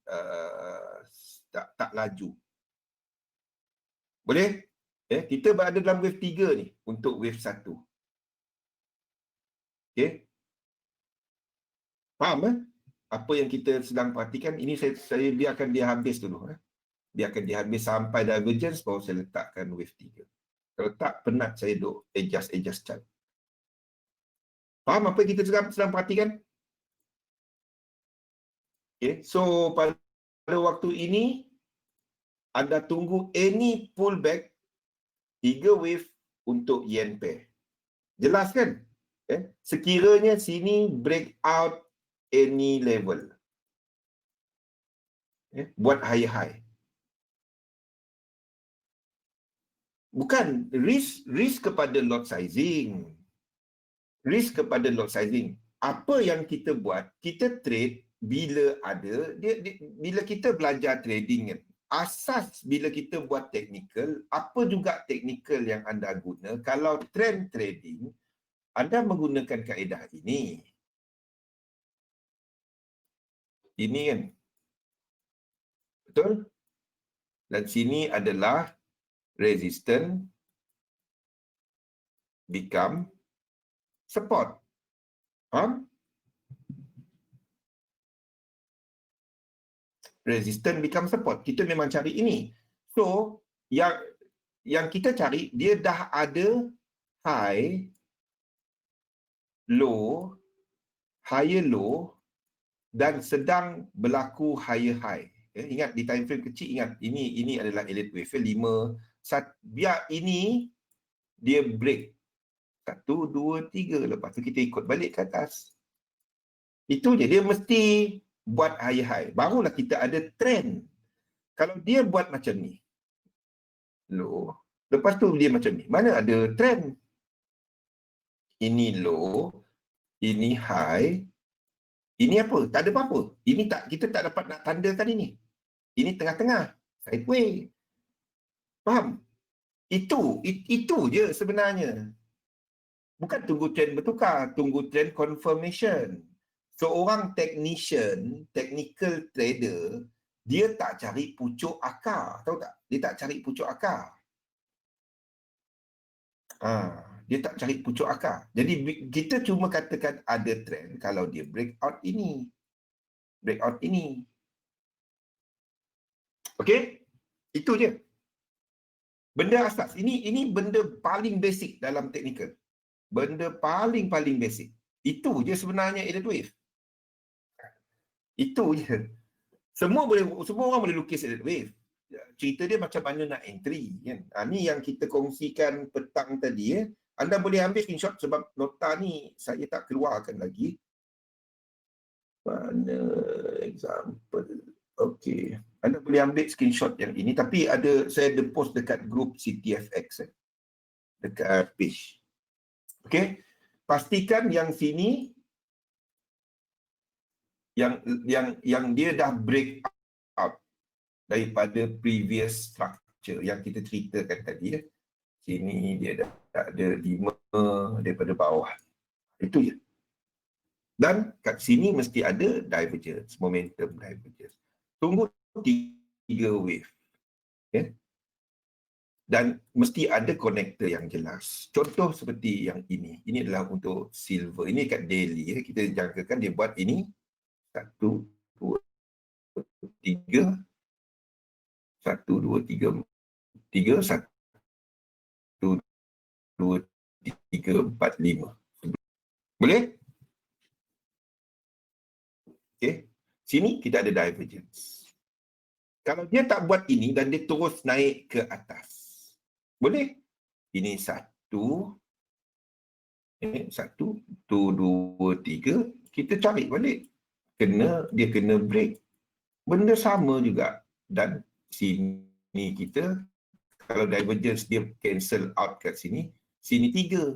tak laju. Boleh? Kita berada dalam wave 3 ni untuk wave 1. Okay? Faham? Apa yang kita sedang perhatikan, ini saya biarkan dia habis dulu. Biarkan dia habis sampai divergence, baru saya letakkan wave 3. Kalau tak, penat saya duk adjust chart. Faham apa yang kita sedang perhatikan? Okay. So, pada waktu ini, anda tunggu any pullback 3 wave untuk yen pair. Jelas kan? Sekiranya sini break out any level, buat higher high. Bukan risk kepada lot sizing. Risk kepada lot sizing. Apa yang kita buat, kita trade bila ada, bila kita belajar trading kan, asas bila kita buat technical, apa juga technical yang anda guna, kalau trend trading, anda menggunakan kaedah ini. Ini kan. Betul? Dan sini adalah resistance become support. Faham? Resistance become support. Kita memang cari ini. So, yang kita cari, dia dah ada high, low, higher low, dan sedang berlaku higher high. Ingat di time frame kecil, ingat ini adalah elite wave 5. Biar ini dia break 1, 2, 3, lepas tu kita ikut balik ke atas. Itu je, dia mesti buat higher high. Barulah kita ada trend. Kalau dia buat macam ni, low, lepas tu dia macam ni, mana ada trend? Ini low, Ini high. Ini apa? Tak ada apa-apa. Ini tak, kita tak dapat nak tandakan ini. Ini tengah-tengah. Sideways. Faham? Itu je sebenarnya. Bukan tunggu trend bertukar, tunggu trend confirmation. Seorang technician, technical trader, dia tak cari pucuk akar, tahu tak? Dia tak cari pucuk akar. Dia tak cari pucuk akar. Jadi kita cuma katakan ada trend kalau dia breakout ini. Breakout ini. Okey? Itu je. Benda asas. Ini benda paling basic dalam technical. Benda paling basic. Itu je sebenarnya Elliott Wave. Itu je. Semua orang boleh lukis Elliott Wave. Cerita dia macam mana nak entry kan. Ni yang kita kongsikan petang tadi Anda boleh ambil screenshot sebab nota ni saya tak keluarkan lagi. Mana example. Okey. Anda boleh ambil screenshot yang ini tapi saya ada post dekat group CTFX dekat page. Okey. Pastikan yang sini yang dia dah break out daripada previous structure yang kita ceritakan tadi. Sini dia dah ada 5 daripada bawah. Itu je. Dan kat sini mesti ada divergence, momentum divergence. Tunggu 3 wave. Okay? Dan mesti ada connector yang jelas. Contoh seperti yang ini. Ini adalah untuk silver. Ini kat daily. Kita jangkakan dia buat ini. 1, 2, 3. 1, 2, 3. 3, 1, 2, 3, 4, 5. Boleh? Okay. Sini kita ada divergence. Kalau dia tak buat ini dan dia terus naik ke atas. Boleh? Ini 1. 1, 2, 3. Kita cari balik. Dia kena break. Benda sama juga. Dan sini kita, kalau divergence dia cancel out kat sini, sini 3.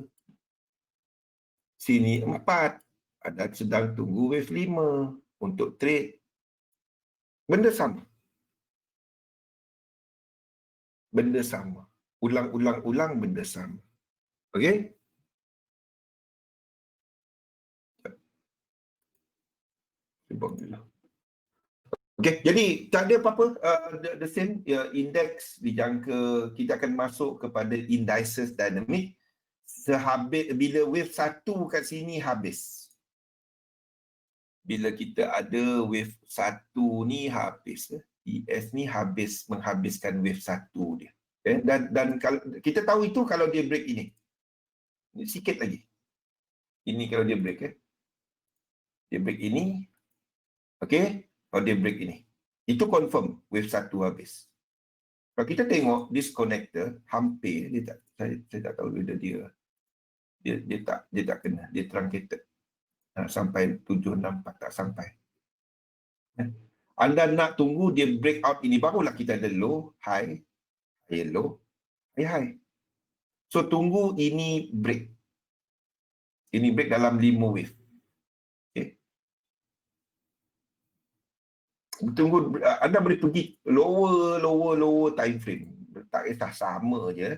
Sini 4. Anda sedang tunggu wave 5 untuk trade. Benda sama. Benda sama. Ulang-ulang benda sama. Okey? Okey, jadi tak ada apa-apa. The same index dijangka kita akan masuk kepada indices dynamic bila wave 1 kat sini habis. Bila kita ada wave 1 ni habis, ES ni menghabiskan wave 1 dia. Okay? Dan kalau kita tahu itu kalau dia break ini. Sikit lagi. Ini kalau dia break dia break ini. Okey, kalau dia break ini. Itu confirm wave 1 habis. Kalau kita tengok disconnector hampir saya tak tahu dia tak kena, dia truncated. Sampai 764 tak sampai. Anda nak tunggu dia break out ini barulah kita ada low, high, low, high. So tunggu ini break. Ini break dalam 5 wave. Okay. Tunggu, anda boleh pergi lower time frame. Tak kisah, sama je.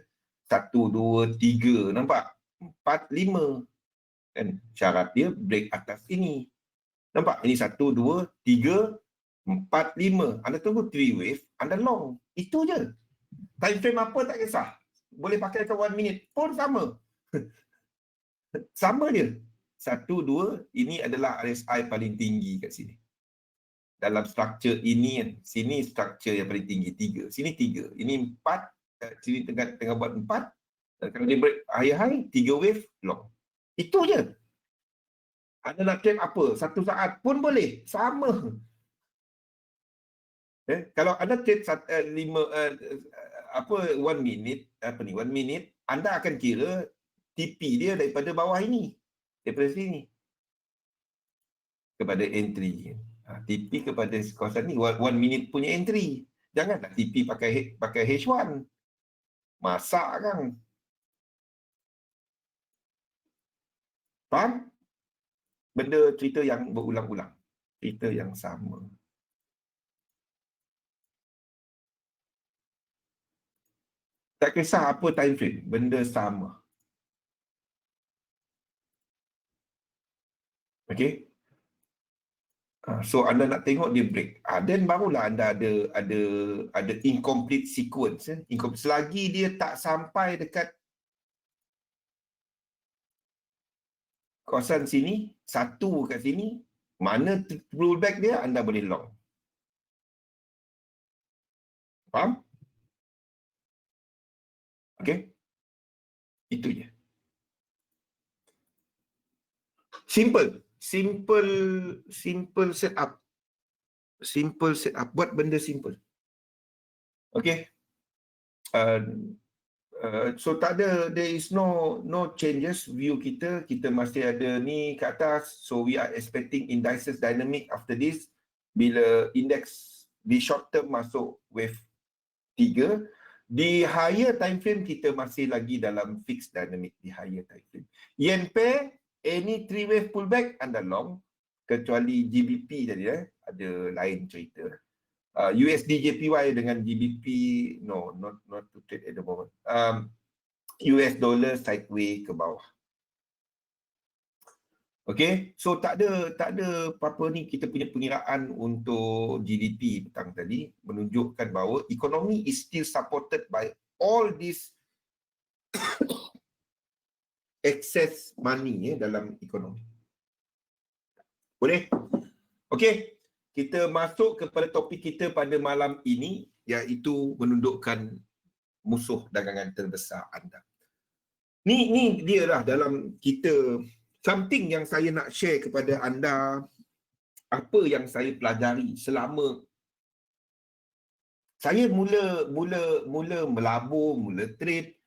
1, 2, 3, nampak? 4, 5. Kan syarat dia break atas ini. Nampak? Ini 1, 2, 3, 4, 5. Anda tunggu 3 wave, anda long. Itu je. Time frame apa tak kisah. Boleh pakai ke 1 minute pun sama. Sama je. 1, 2, ini adalah RSI paling tinggi kat sini. Dalam structure ini kan, sini structure yang paling tinggi 3. Sini 3. Ini 4, sini tengah buat 4. Dan kalau dia break high, 3 wave, long. Itu je. Anda nak trade apa? 1 saat pun boleh. Sama. Kalau anda trade 1 minute, 1 minute, anda akan kira TP dia daripada bawah ini. Daripada sini. Kepada entry. TP kepada kawasan ni 1 minute punya entry. Janganlah TP pakai H1. Masak kan. Faham? benda cerita yang berulang-ulang. Cerita yang sama. Tak kisah apa time frame, benda sama. Okey. So anda nak tengok dia break. Then barulah anda ada incomplete sequence. Selagi dia tak sampai dekat kawasan sini, satu kat sini, mana pullback dia, anda boleh long. Faham? Okey. Itu je. Simple setup. Simple setup. Buat benda simple. Okey. So tak ada, there is no changes view kita masih ada ni kat atas. So we are expecting indices dynamic after this. Bila index di short term masuk wave 3, di higher time frame kita masih lagi dalam fixed dynamic di higher time frame. Yen pair, any 3 wave pullback anda long, kecuali GBP tadi ada lain cerita. USD JPY dengan GBP not to trade at the moment. US dollar sideways ke bawah. Okay, so tak ada apa-apa ni. Kita punya pengiraan untuk GDP petang tadi menunjukkan bahawa ekonomi is still supported by all this excess money dalam ekonomi. Boleh? Okay, kita masuk kepada topik kita pada malam ini, iaitu menundukkan musuh dagangan terbesar anda. Ni dia lah dalam kita, something yang saya nak share kepada anda, apa yang saya pelajari selama saya mula melabur, mula trade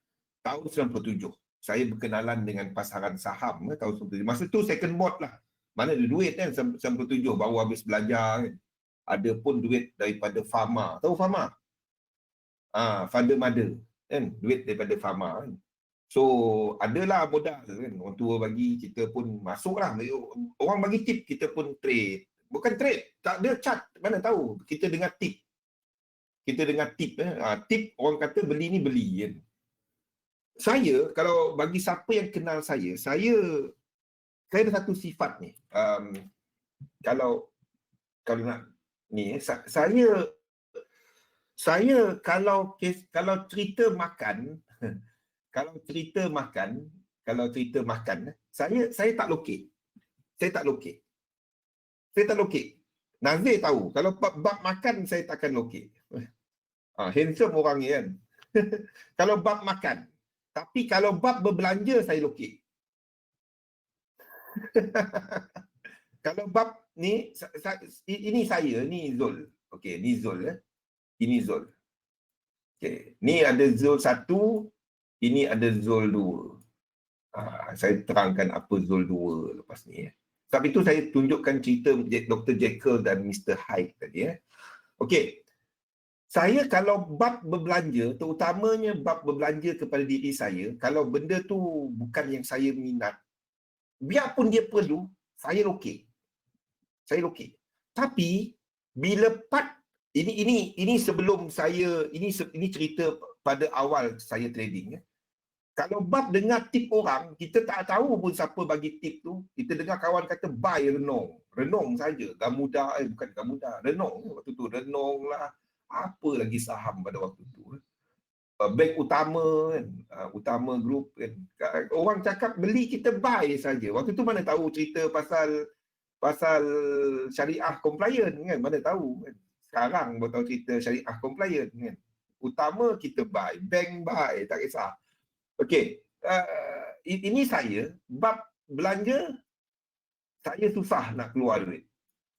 tahun 97. Saya berkenalan dengan pasaran saham tahun 97. Masa tu second board lah. Mana ada duit kan 97, baru habis belajar kan. Ada pun duit daripada Pharma. Tahu Pharma? Father mother kan, duit daripada Pharma kan. So adalah modal kan, orang tua bagi, kita pun masuk lah. Orang bagi tip, kita pun trade. Bukan trade, tak ada chart, mana tahu. Kita dengar tip. Tip orang kata beli ni beli kan. Saya, kalau bagi siapa yang kenal saya ada satu sifat ni. Kalau nak ni, saya kalau cerita makan, saya tak lokek. Nazir tahu, kalau bab makan saya takkan lokek. Handsome orang ni kan. Kalau bab makan. Tapi kalau bab berbelanja saya lokek. Kalau bab ni, ini saya, ni Zul. Okey, ni Zul Ini Zul. Okey, ni ada Zul 1, ini ada Zul 2. Saya terangkan apa Zul 2 lepas ni. Sebab itu saya tunjukkan cerita Dr. Jekyll dan Mr. Hyde tadi. Okey. Saya kalau bab berbelanja, terutamanya bab berbelanja kepada diri saya, kalau benda tu bukan yang saya minat, biarpun dia perlu, saya lokek. Tapi bila part ini sebelum saya, ini cerita pada awal saya trading. Kalau bab dengar tip orang, kita tak tahu pun siapa bagi tip tu. Kita dengar kawan kata buy Renong saja. Gamuda, bukan Gamuda, Renong waktu tu. Renong lah. Apa lagi saham pada waktu tu. Bank Utama kan. Utama Group kan. Orang cakap beli, kita buy saja. Waktu tu mana tahu cerita pasal syariah compliant kan. Mana tahu kan. Sekarang baru tahu cerita syariah compliant kan. Utama kita buy, bank buy, tak kisah. Okey, ini saya, bab belanja, saya susah nak keluar duit.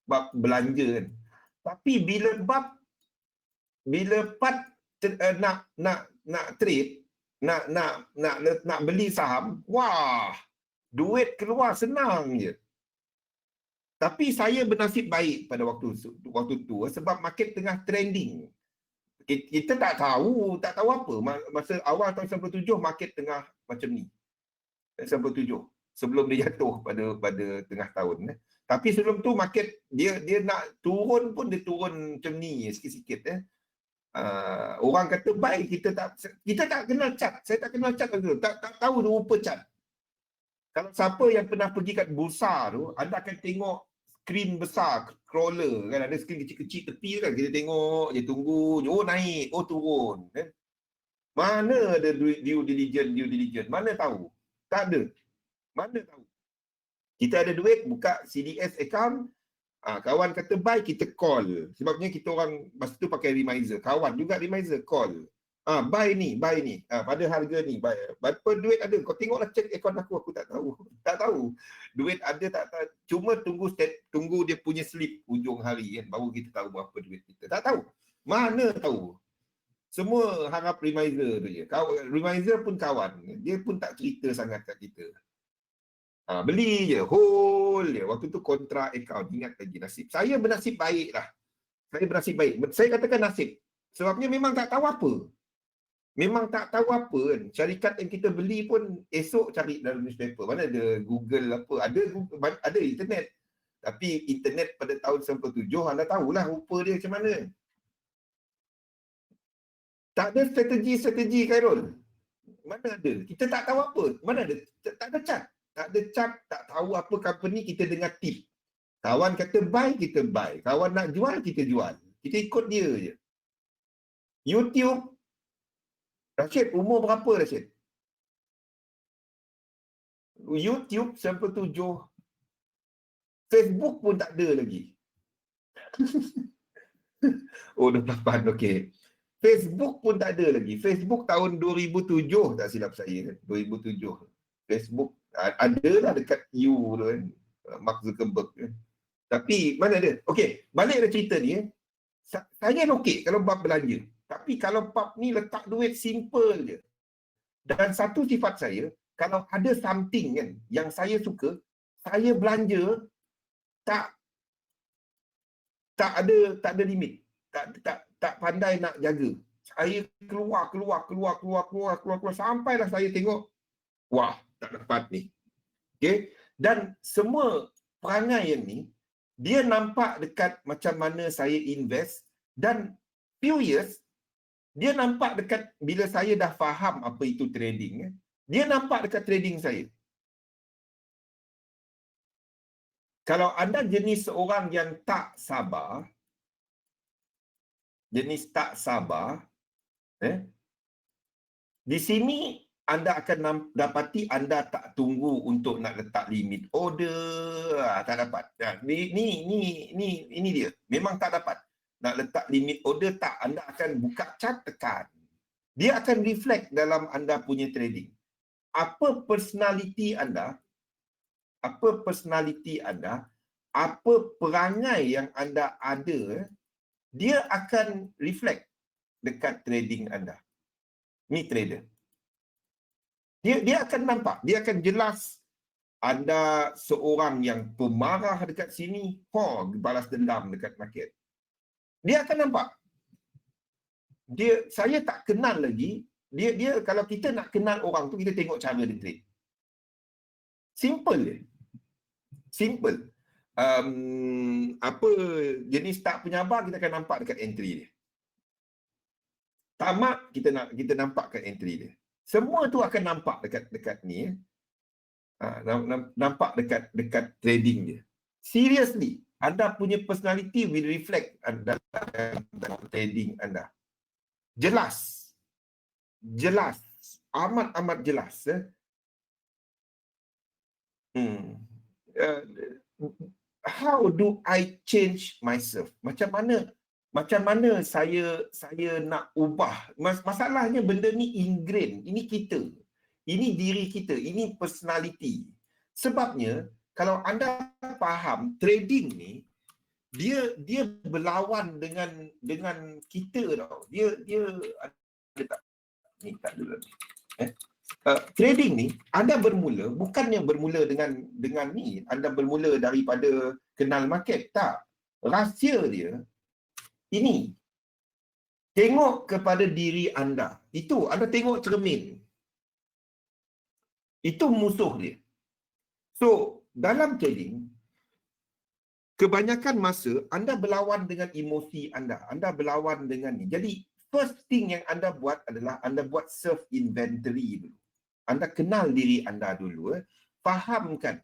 Bab belanja kan. Tapi bila part nak trade, nak beli saham, wah, duit keluar senang je. Tapi saya bernasib baik pada waktu tu sebab market tengah trending. Kita tak tahu apa. Masa awal tahun 97 market tengah macam ni. 97. sebelum dia jatuh pada tengah tahun. Tapi sebelum tu market dia nak turun pun dia turun macam ni sikit-sikit. Orang kata buy, kita tak kenal chart. Saya tak kenal chart tu. Tak tahu rupa chart. Kalau siapa yang pernah pergi kat bursa tu, anda akan tengok skrin besar, crawler kan, ada skrin kecil-kecil tepi kan, kita tengok je, tunggu je, oh naik, oh turun kan. Mana ada due diligence, mana tahu? Tak ada. Mana tahu? Kita ada duit, buka CDS account, kawan kata buy, kita call. Sebabnya kita orang masa tu pakai remiser. Kawan juga remiser, call. Buy ni. Pada harga ni, buy. Berapa duit ada? Kau tengoklah cek akaun aku tak tahu. Tak tahu. Duit ada tak. Cuma tunggu dia punya slip hujung hari kan, baru kita tahu berapa duit kita. Tak tahu. Mana tahu? Semua harap remiser tu je. Remiser pun kawan. Dia pun tak cerita sangat kat kita. Beli je, hold je. Waktu tu kontrak account, ingat lagi nasib. Saya bernasib baik lah. Saya bernasib baik. Saya katakan nasib. Sebabnya memang tak tahu apa. Memang tak tahu apa kan. Syarikat yang kita beli pun esok cari dalam newspaper. Mana ada Google apa. Ada internet. Tapi internet pada tahun 97, anda tahulah rupa dia macam mana. Tak ada strategi Khairul. Mana ada. Kita tak tahu apa. Mana ada. Tak ada chart. Tak ada chart, tak tahu apa company, kita dengar tip. Kawan kata buy, kita buy. Kawan nak jual, kita jual. Kita ikut dia je. YouTube, Rashid, umur berapa Rashid? YouTube sampai 7. Facebook pun tak ada lagi. Oh, 28, okey. Facebook pun tak ada lagi. Facebook tahun 2007 tak silap saya kan. 2007. Facebook adalah dekat tu kan, Mark Zuckerberg kan. Tapi mana ada? Okey, balik ada cerita ni. Saya okey kalau bab belanja. Tapi kalau bab ni letak duit simple je. Dan satu sifat saya, kalau ada something kan yang saya suka, saya belanja tak ada limit. Tak pandai nak jaga. Saya keluar sampailah saya tengok, wah, tak dapat ni. Okey, dan semua perangai yang ni dia nampak dekat macam mana saya invest, dan few years dia nampak dekat bila saya dah faham apa itu trading, dia nampak dekat trading saya. Kalau anda jenis seorang yang tak sabar, di sini anda akan dapati anda tak tunggu untuk nak letak limit order, tak dapat. Ini dia. Memang tak dapat. Nak letak limit order tak, anda akan buka chart, tekan. Dia akan reflect dalam anda punya trading. Apa personality anda? Apa perangai yang anda ada, dia akan reflect dekat trading anda. Ni trader. Dia akan nampak, dia akan jelas anda seorang yang pemarah dekat sini, balas dendam dekat market. Dia akan nampak. Saya tak kenal lagi, dia kalau kita nak kenal orang tu, kita tengok cara dia trade. Simple je. Simple. Apa jenis tak penyabar, kita akan nampak dekat entry dia. Tamak, kita nampak kat entry dia. Semua tu akan nampak dekat ni. Nampak dekat trading dia. Seriously, anda punya personality will reflect dalam trading anda. Jelas. Amat jelas. How do I change myself? Macam mana saya nak ubah? Masalahnya benda ni ingrain. Ini kita. Ini diri kita. Ini personality. Sebabnya kalau anda faham trading ni, dia berlawan dengan kita tau. Dia ada tak? Ni tak dulu lagi. Trading ni anda bukannya bermula dengan ni, anda bermula daripada kenal market, tak. Rahsia dia ini, tengok kepada diri anda. Itu anda tengok cermin. Itu musuh dia. So, dalam trading, kebanyakan masa anda berlawan dengan emosi anda. Anda berlawan dengan ni. Jadi, first thing yang anda buat adalah anda buat self inventory dulu. Anda kenal diri anda dulu. Fahamkan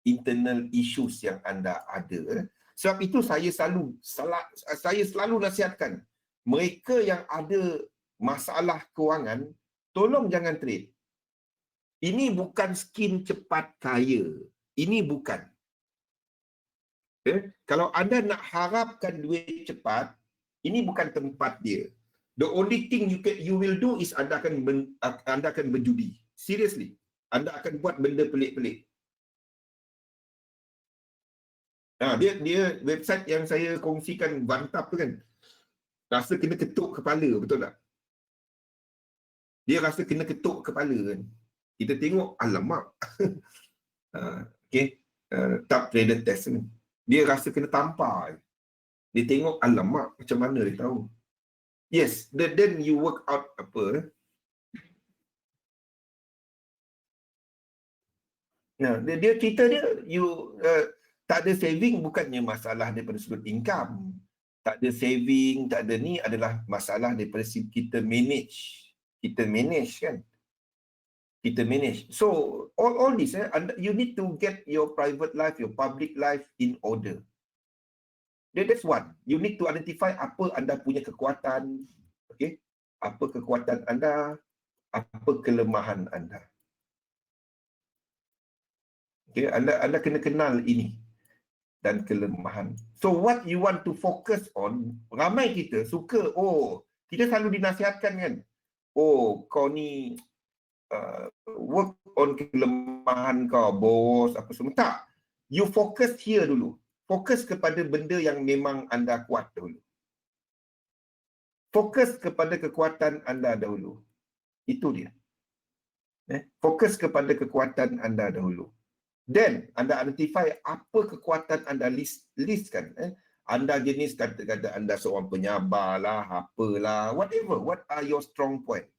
internal issues yang anda ada. Sebab itu saya selalu nasihatkan mereka yang ada masalah kewangan, tolong jangan trade. Ini bukan skim cepat kaya. Ini bukan. Kalau anda nak harapkan duit cepat, ini bukan tempat dia. The only thing you will do is anda akan berjudi. Seriously. Anda akan buat benda pelik-pelik. Dia website yang saya kongsikan Vantap tu kan. Rasa kena ketuk kepala, betul tak? Dia rasa kena ketuk kepala kan. Kita tengok, alamak. Okay. Top trader test ni. Dia rasa kena tampar. Dia tengok, alamak, macam mana dia tahu. Yes, then you work out apa. Dia cerita dia, you tak ada saving bukannya masalah daripada sudut income. Tak ada saving, tak ada ni adalah masalah daripada kita manage. Kita manage kan. Kita manage. So, all this, you need to get your private life, your public life in order. That's one. You need to identify apa anda punya kekuatan. Okay? Apa kekuatan anda, apa kelemahan anda. Okay? Anda kena kenal ini dan kelemahan. So, what you want to focus on, ramai kita suka, kita selalu dinasihatkan kan, kau ni work on kelemahan kau, bos, apa semua. Tak. You focus here dulu. Fokus kepada benda yang memang anda kuat dahulu. Fokus kepada kekuatan anda dahulu. Itu dia. Fokus kepada kekuatan anda dahulu. Then, anda identify apa kekuatan anda listkan. Anda jenis kata-kata anda seorang penyabar lah, apalah, whatever. What are your strong points?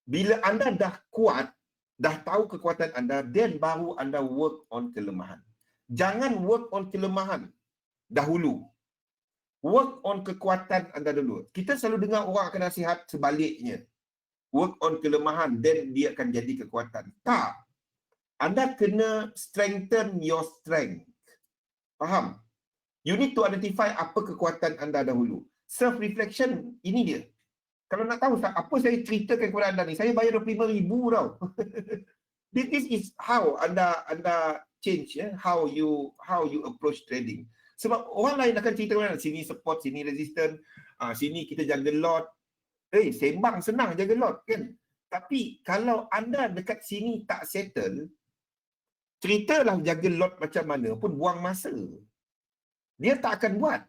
Bila anda dah kuat, dah tahu kekuatan anda, then baru anda work on kelemahan. Jangan work on kelemahan dahulu. Work on kekuatan anda dulu. Kita selalu dengar orang akan nasihat sebaliknya. Work on kelemahan, then dia akan jadi kekuatan. Tak. Anda kena strengthen your strength. Faham? You need to identify apa kekuatan anda dahulu. Self-reflection, ini dia. Kalau nak tahu apa saya ceritakan kepada anda ni, saya bayar 25,000 tau. This is how anda change, how you approach trading. Sebab orang lain akan cerita kepada anda, sini support, sini resistance, sini kita jaga lot. Sembang senang jaga lot kan. Tapi kalau anda dekat sini tak settle, ceritalah jaga lot macam mana pun buang masa. Dia tak akan buat.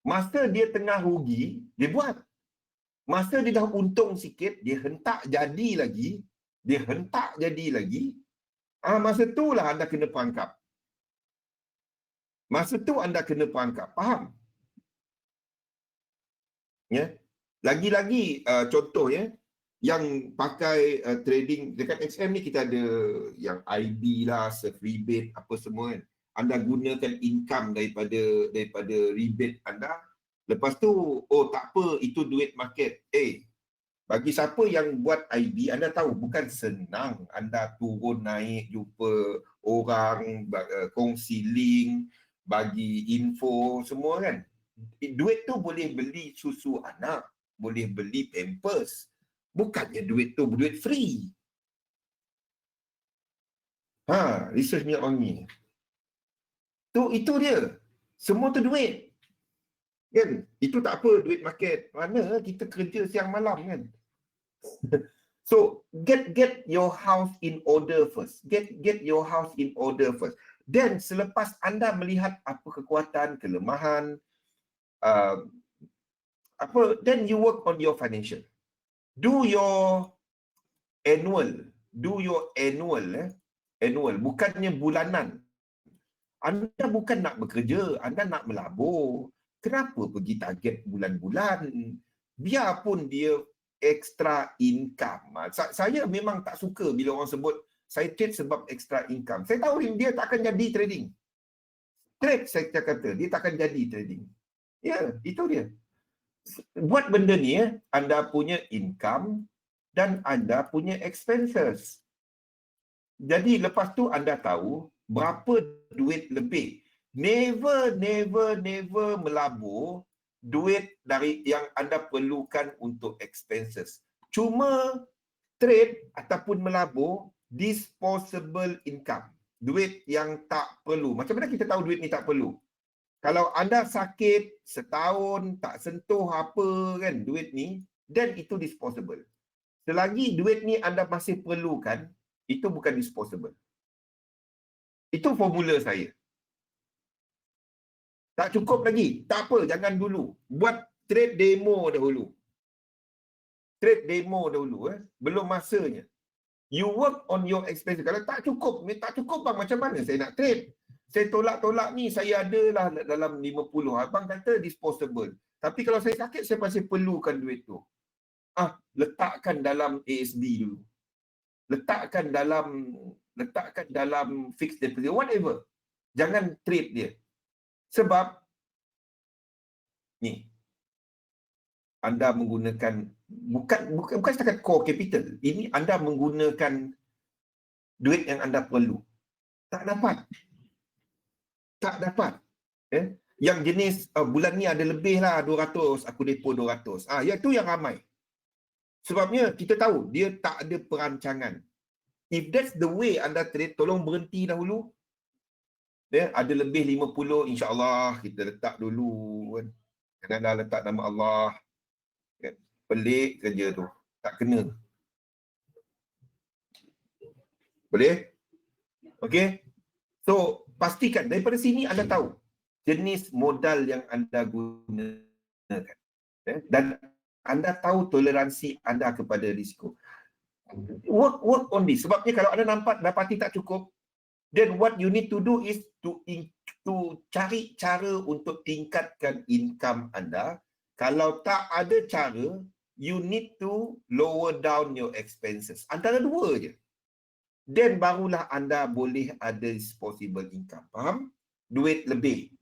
Masa dia tengah rugi, dia buat. Masa dia dah untung sikit, dia hentak jadi lagi. Dia hentak jadi lagi. Masa tu lah anda kena perangkap. Masa tu anda kena perangkap. Faham? Ya. Lagi-lagi contoh ya, yang pakai trading dekat XM ni kita ada yang IB lah, surf rebate apa semua kan. Anda gunakan income daripada rebate anda. Lepas tu, tak apa, itu duit market. Bagi siapa yang buat IB, anda tahu bukan senang. Anda turun naik, jumpa orang, kongsi link, bagi info, semua kan. Duit tu boleh beli susu anak, boleh beli Pampers. Bukannya duit tu duit free. Research minyak wangi. Itu dia. Semua tu duit. Kan? Itu tak apa, duit market. Mana kita kerja siang malam kan. So, get your house in order first. Get your house in order first. Then, selepas anda melihat apa kekuatan, kelemahan, then you work on your financial. Do your annual. Annual. Bukannya bulanan. Anda bukan nak bekerja, anda nak melabur. Kenapa pergi target bulan-bulan? Biarpun dia extra income. Saya memang tak suka bila orang sebut saya trade sebab extra income. Saya tahu dia tak akan jadi trading. Trade saya kata, dia tak akan jadi trading. Ya, itu dia. Buat benda ni, anda punya income dan anda punya expenses. Jadi lepas tu anda tahu berapa duit lebih. Never melabur duit dari yang anda perlukan untuk expenses. Cuma trade ataupun melabur disposable income. Duit yang tak perlu. Macam mana kita tahu duit ni tak perlu? Kalau anda sakit setahun tak sentuh apa kan duit ni, dan itu disposable. Selagi duit ni anda masih perlukan, itu bukan disposable. Itu formula saya. Tak cukup lagi. Tak apa, jangan dulu. Buat trade demo dahulu. Trade demo dahulu. Belum masanya. You work on your expenses. Kalau tak cukup bang, macam mana saya nak trade? Saya tolak-tolak ni, saya adalah dalam 50. Abang kata disposable. Tapi kalau saya sakit, saya masih perlukan duit tu. Letakkan dalam ASB dulu. Letakkan dalam fixed deposit, whatever. Jangan trade dia. Sebab ni anda menggunakan bukan setakat core capital. Ini anda menggunakan duit yang anda perlu. Tak dapat. Yang jenis bulan ni ada lebih lah 200, aku depo 200. Itu yang ramai. Sebabnya kita tahu dia tak ada perancangan. If that's the way anda trade, tolong berhenti dahulu. Ada lebih 50, insya-Allah kita letak dulu kan. Janganlah letak nama Allah. Kan? Pelik kerja tu. Tak kena. Boleh? Okey. So, pastikan daripada sini anda tahu jenis modal yang anda gunakan. Dan anda tahu toleransi anda kepada risiko. Work on this. Sebabnya kalau anda nampak dapati tak cukup, then what you need to do is to cari cara untuk tingkatkan income anda. Kalau tak ada cara, you need to lower down your expenses. Antara dua je. Then barulah anda boleh ada disposable income. Faham? Duit lebih.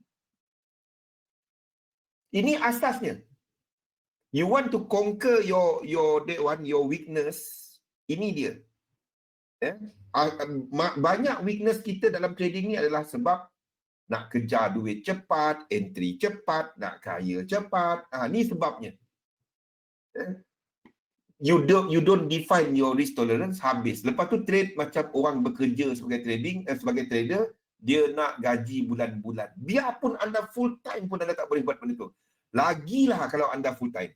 Ini asasnya. You want to conquer your weakness. Ini dia. Banyak weakness kita dalam trading ni adalah sebab nak kejar duit cepat, entry cepat, nak kaya cepat. Ni sebabnya. You don't define your risk tolerance, habis. Lepas tu trade macam orang bekerja sebagai sebagai trader, dia nak gaji bulan-bulan. Biarpun anda full time pun anda tak boleh buat benda tu. Lagilah kalau anda full time.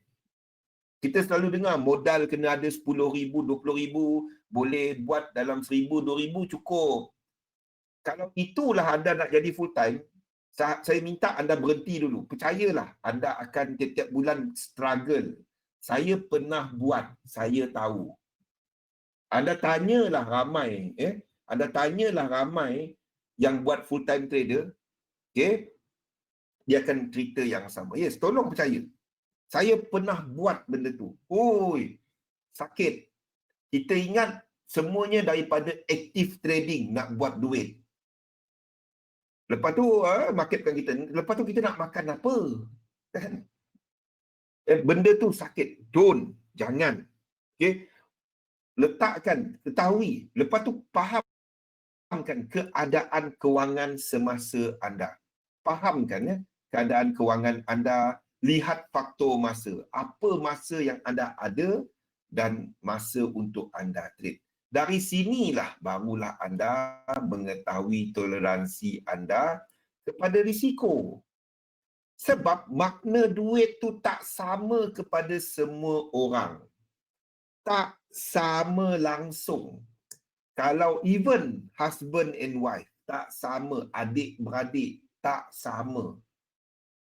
Kita selalu dengar modal kena ada 10,000, 20,000, boleh buat dalam 1,000, 2,000 cukup. Kalau itulah anda nak jadi full time, saya minta anda berhenti dulu. Percayalah, anda akan tiap-tiap bulan struggle. Saya pernah buat, saya tahu. Anda tanyalah ramai, anda tanyalah ramai yang buat full time trader, dia akan cerita yang sama. Yes, tolong percaya. Saya pernah buat benda tu. Sakit. Kita ingat semuanya daripada active trading nak buat duit. Lepas tu marketkan kita. Lepas tu kita nak makan apa? Kan? Benda tu sakit. Jangan. Okay? Letakkan, ketahui. Lepas tu fahamkan keadaan kewangan semasa anda. Fahamkan keadaan kewangan anda. Lihat faktor masa. Apa masa yang anda ada dan masa untuk anda trade. Dari sinilah barulah anda mengetahui toleransi anda kepada risiko. Sebab makna duit tu tak sama kepada semua orang. Tak sama langsung. Kalau even husband and wife, tak sama. Adik-beradik, tak sama.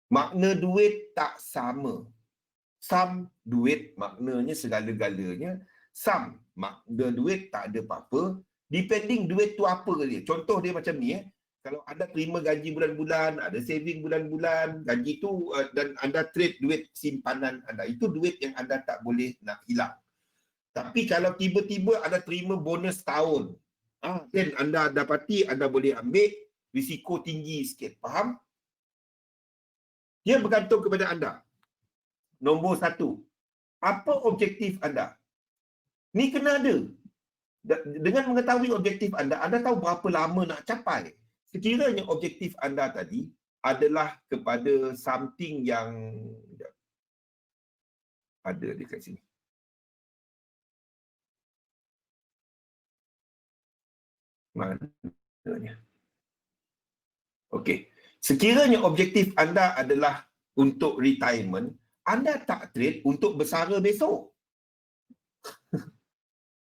Makna duit tak sama. Sum duit maknanya segala-galanya. Sum makna duit tak ada apa-apa. Depending duit tu apa dia. Contoh dia macam ni. Kalau anda terima gaji bulan-bulan, ada saving bulan-bulan, gaji tu dan anda trade duit simpanan anda. Itu duit yang anda tak boleh nak hilang. Tapi kalau tiba-tiba anda terima bonus tahun. Then anda dapati anda boleh ambil risiko tinggi sikit. Faham? Dia bergantung kepada anda. Nombor 1. Apa objektif anda? Ni kena ada. Dengan mengetahui objektif anda, anda tahu berapa lama nak capai. Sekiranya objektif anda tadi adalah kepada something yang ada dekat sini. Mananya? Okey. Sekiranya objektif anda adalah untuk retirement, anda tak trade untuk bersara besok.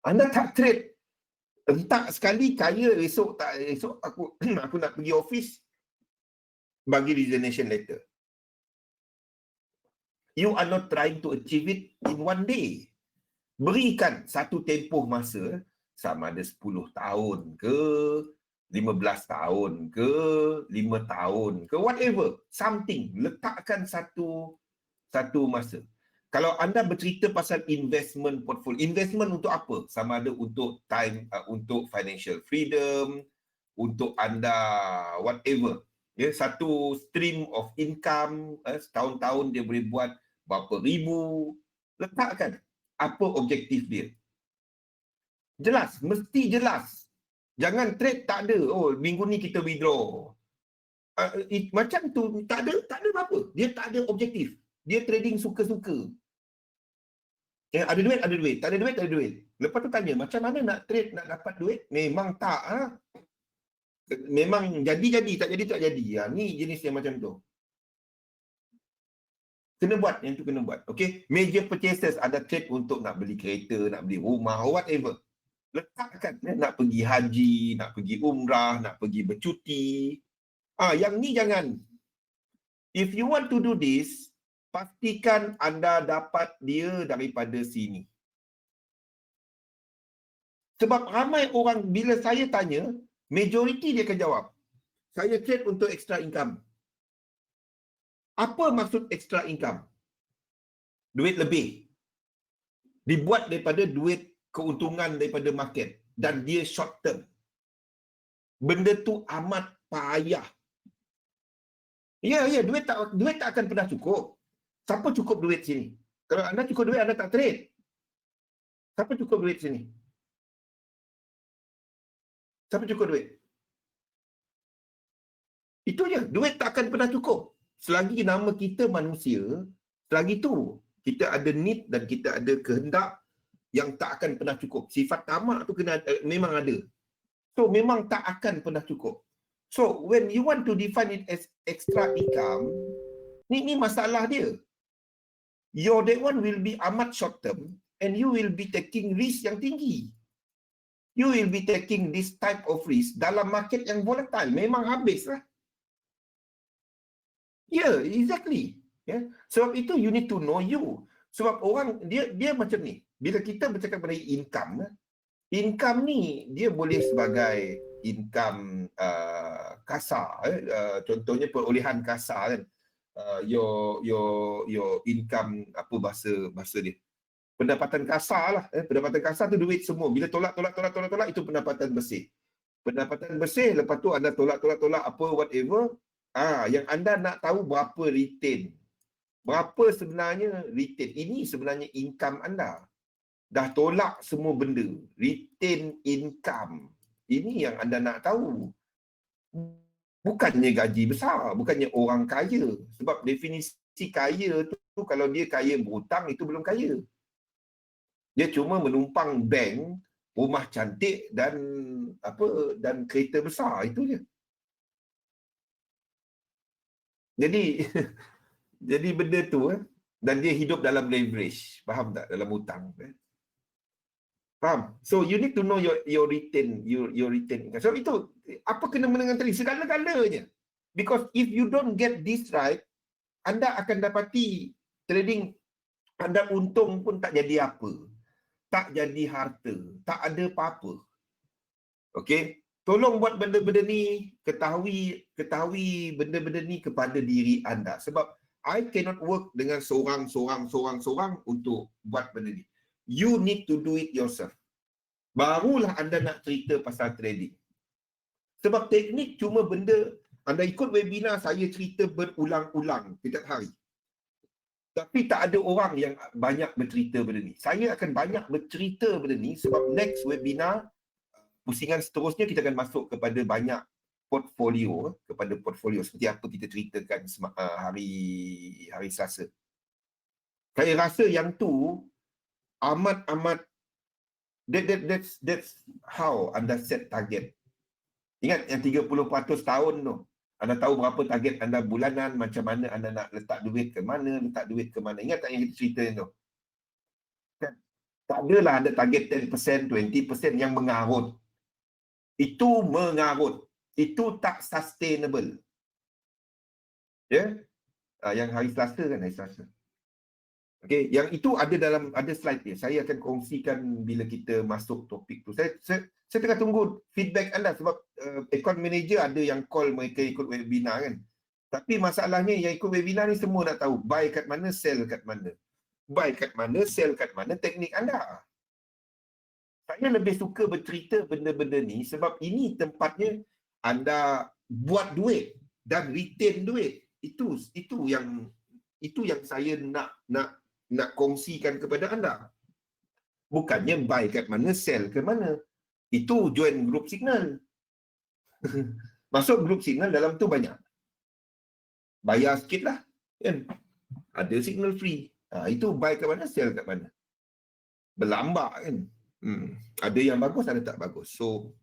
Anda tak trade. Entah sekali kaya esok tak esok aku nak pergi office bagi resignation letter. You are not trying to achieve it in one day. Berikan satu tempoh masa sama ada 10 tahun ke, 15 tahun ke, 5 tahun ke, whatever. Something. Letakkan satu masa. Kalau anda bercerita pasal investment portfolio, investment untuk apa? Sama ada untuk time, untuk financial freedom, untuk anda whatever. Ya, satu stream of income, setahun-tahun dia boleh buat berapa ribu. Letakkan apa objektif dia. Jelas, mesti jelas. Jangan trade tak ada. Oh, minggu ni kita withdraw. Macam tu tak ada apa. Dia tak ada objektif. Dia trading suka-suka. Ada duit, ada duit. Tak ada duit, tak ada duit. Lepas tu tanya, macam mana nak trade, nak dapat duit? Memang tak. Memang jadi-jadi, tak jadi, tak jadi. Ni jenis yang macam tu. Kena buat, yang tu kena buat. Okay? Major purchases, ada trade untuk nak beli kereta, nak beli rumah, whatever. Letakkan, nak pergi haji, nak pergi umrah, nak pergi bercuti. Yang ni jangan. If you want to do this, pastikan anda dapat dia daripada sini. Sebab ramai orang, bila saya tanya, majoriti dia akan jawab, saya trade untuk extra income. Apa maksud extra income? Duit lebih. Dibuat daripada duit keuntungan daripada market. Dan dia short term. Benda tu amat payah. Ya, duit tak akan pernah cukup. Siapa cukup duit sini? Kalau anda cukup duit, anda tak trade. Siapa cukup duit sini? Siapa cukup duit? Itu je. Duit tak akan pernah cukup. Selagi nama kita manusia, selagi tu kita ada need dan kita ada kehendak yang tak akan pernah cukup. Sifat tamak tu memang ada. So, memang tak akan pernah cukup. So, when you want to define it as extra income, ni masalah dia. Your that one will be amat short term and you will be taking risk yang tinggi. You will be taking this type of risk dalam market yang volatile. Memang habis lah. Yeah, exactly. Yeah. Sebab itu you need to know you. Sebab orang, dia macam ni. Bila kita bercakap mengenai income ni, dia boleh sebagai income kasar. Contohnya perolehan kasar kan. Your income, apa bahasa dia, pendapatan kasar lah. Pendapatan kasar tu duit semua. Bila tolak, itu pendapatan bersih. Pendapatan bersih, lepas tu anda tolak apa whatever. Yang anda nak tahu berapa retain. Berapa sebenarnya retain. Ini sebenarnya income anda. Dah tolak semua benda. Retain income. Ini yang anda nak tahu. Bukannya gaji besar, bukannya orang kaya. Sebab definisi kaya tu kalau dia kaya berhutang, itu belum kaya. Dia cuma menumpang bank, rumah cantik dan kereta besar, itu je. Jadi benda tu dan dia hidup dalam leverage. Faham tak? Dalam hutang. Faham? So you need to know your retain income. So itu apa kena dengan tadi? Segala-galanya. Because if you don't get this right, anda akan dapati trading anda untung pun tak jadi apa. Tak jadi harta. Tak ada apa-apa. Okey? Tolong buat benda-benda ni, ketahui benda-benda ni kepada diri anda. Sebab I cannot work dengan seorang untuk buat benda ni. You need to do it yourself. barulah anda nak cerita pasal trading. Sebab teknik cuma benda, anda ikut webinar saya cerita berulang-ulang setiap hari. Tapi tak ada orang yang banyak bercerita benda ni. Saya akan banyak bercerita benda ni sebab next webinar, pusingan seterusnya kita akan masuk kepada banyak portfolio, seperti apa kita ceritakan hari Selasa. Saya rasa yang tu amat that's how anda set target. Ingat yang 30% tahun tu. Anda tahu berapa target anda bulanan, macam mana anda nak letak duit ke mana. Ingat tak yang kita cerita tu? Kan? Tak adalah ada target 10%, 20% yang mengarut. Itu mengarut. Itu tak sustainable. Ya? Yang hari Selasa kan, hari Selasa. Okey, yang itu ada slide dia. Saya akan kongsikan bila kita masuk topik tu. Saya tengah tunggu feedback anda sebab account manager ada yang call mereka ikut webinar kan. Tapi masalahnya yang ikut webinar ni semua nak tahu buy kat mana, sell kat mana. Buy kat mana, sell kat mana, teknik anda. Saya lebih suka bercerita benda-benda ni sebab ini tempatnya anda buat duit dan retain duit. Itu yang saya nak kongsikan kepada anda. Bukannya buy kat mana, sell ke mana. Itu join group Signal. Masuk group Signal, dalam tu banyak. Bayar sikit lah. Kan? Ada Signal free. Itu buy kat mana, sell kat mana. Berlambak kan. Ada yang bagus, ada tak bagus. So,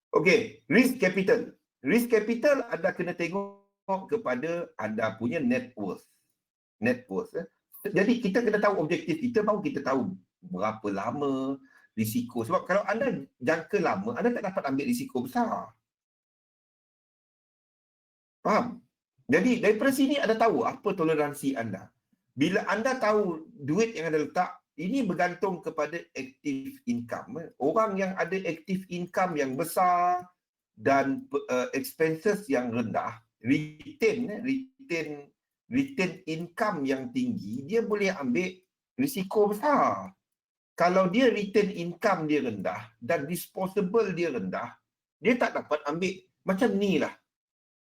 okay, risk capital. Risk capital anda kena tengok kepada anda punya net worth. Jadi kita kena tahu objektif kita, baru kita tahu berapa lama risiko. Sebab kalau anda jangka lama, anda tak dapat ambil risiko besar. Faham? Jadi daripada sini anda tahu apa toleransi anda. Bila anda tahu duit yang anda letak, ini bergantung kepada active income. Orang yang ada active income yang besar dan expenses yang rendah, retain income yang tinggi, dia boleh ambil risiko besar. Kalau dia retain income dia rendah dan disposable dia rendah, dia tak dapat ambil. Macam ni lah.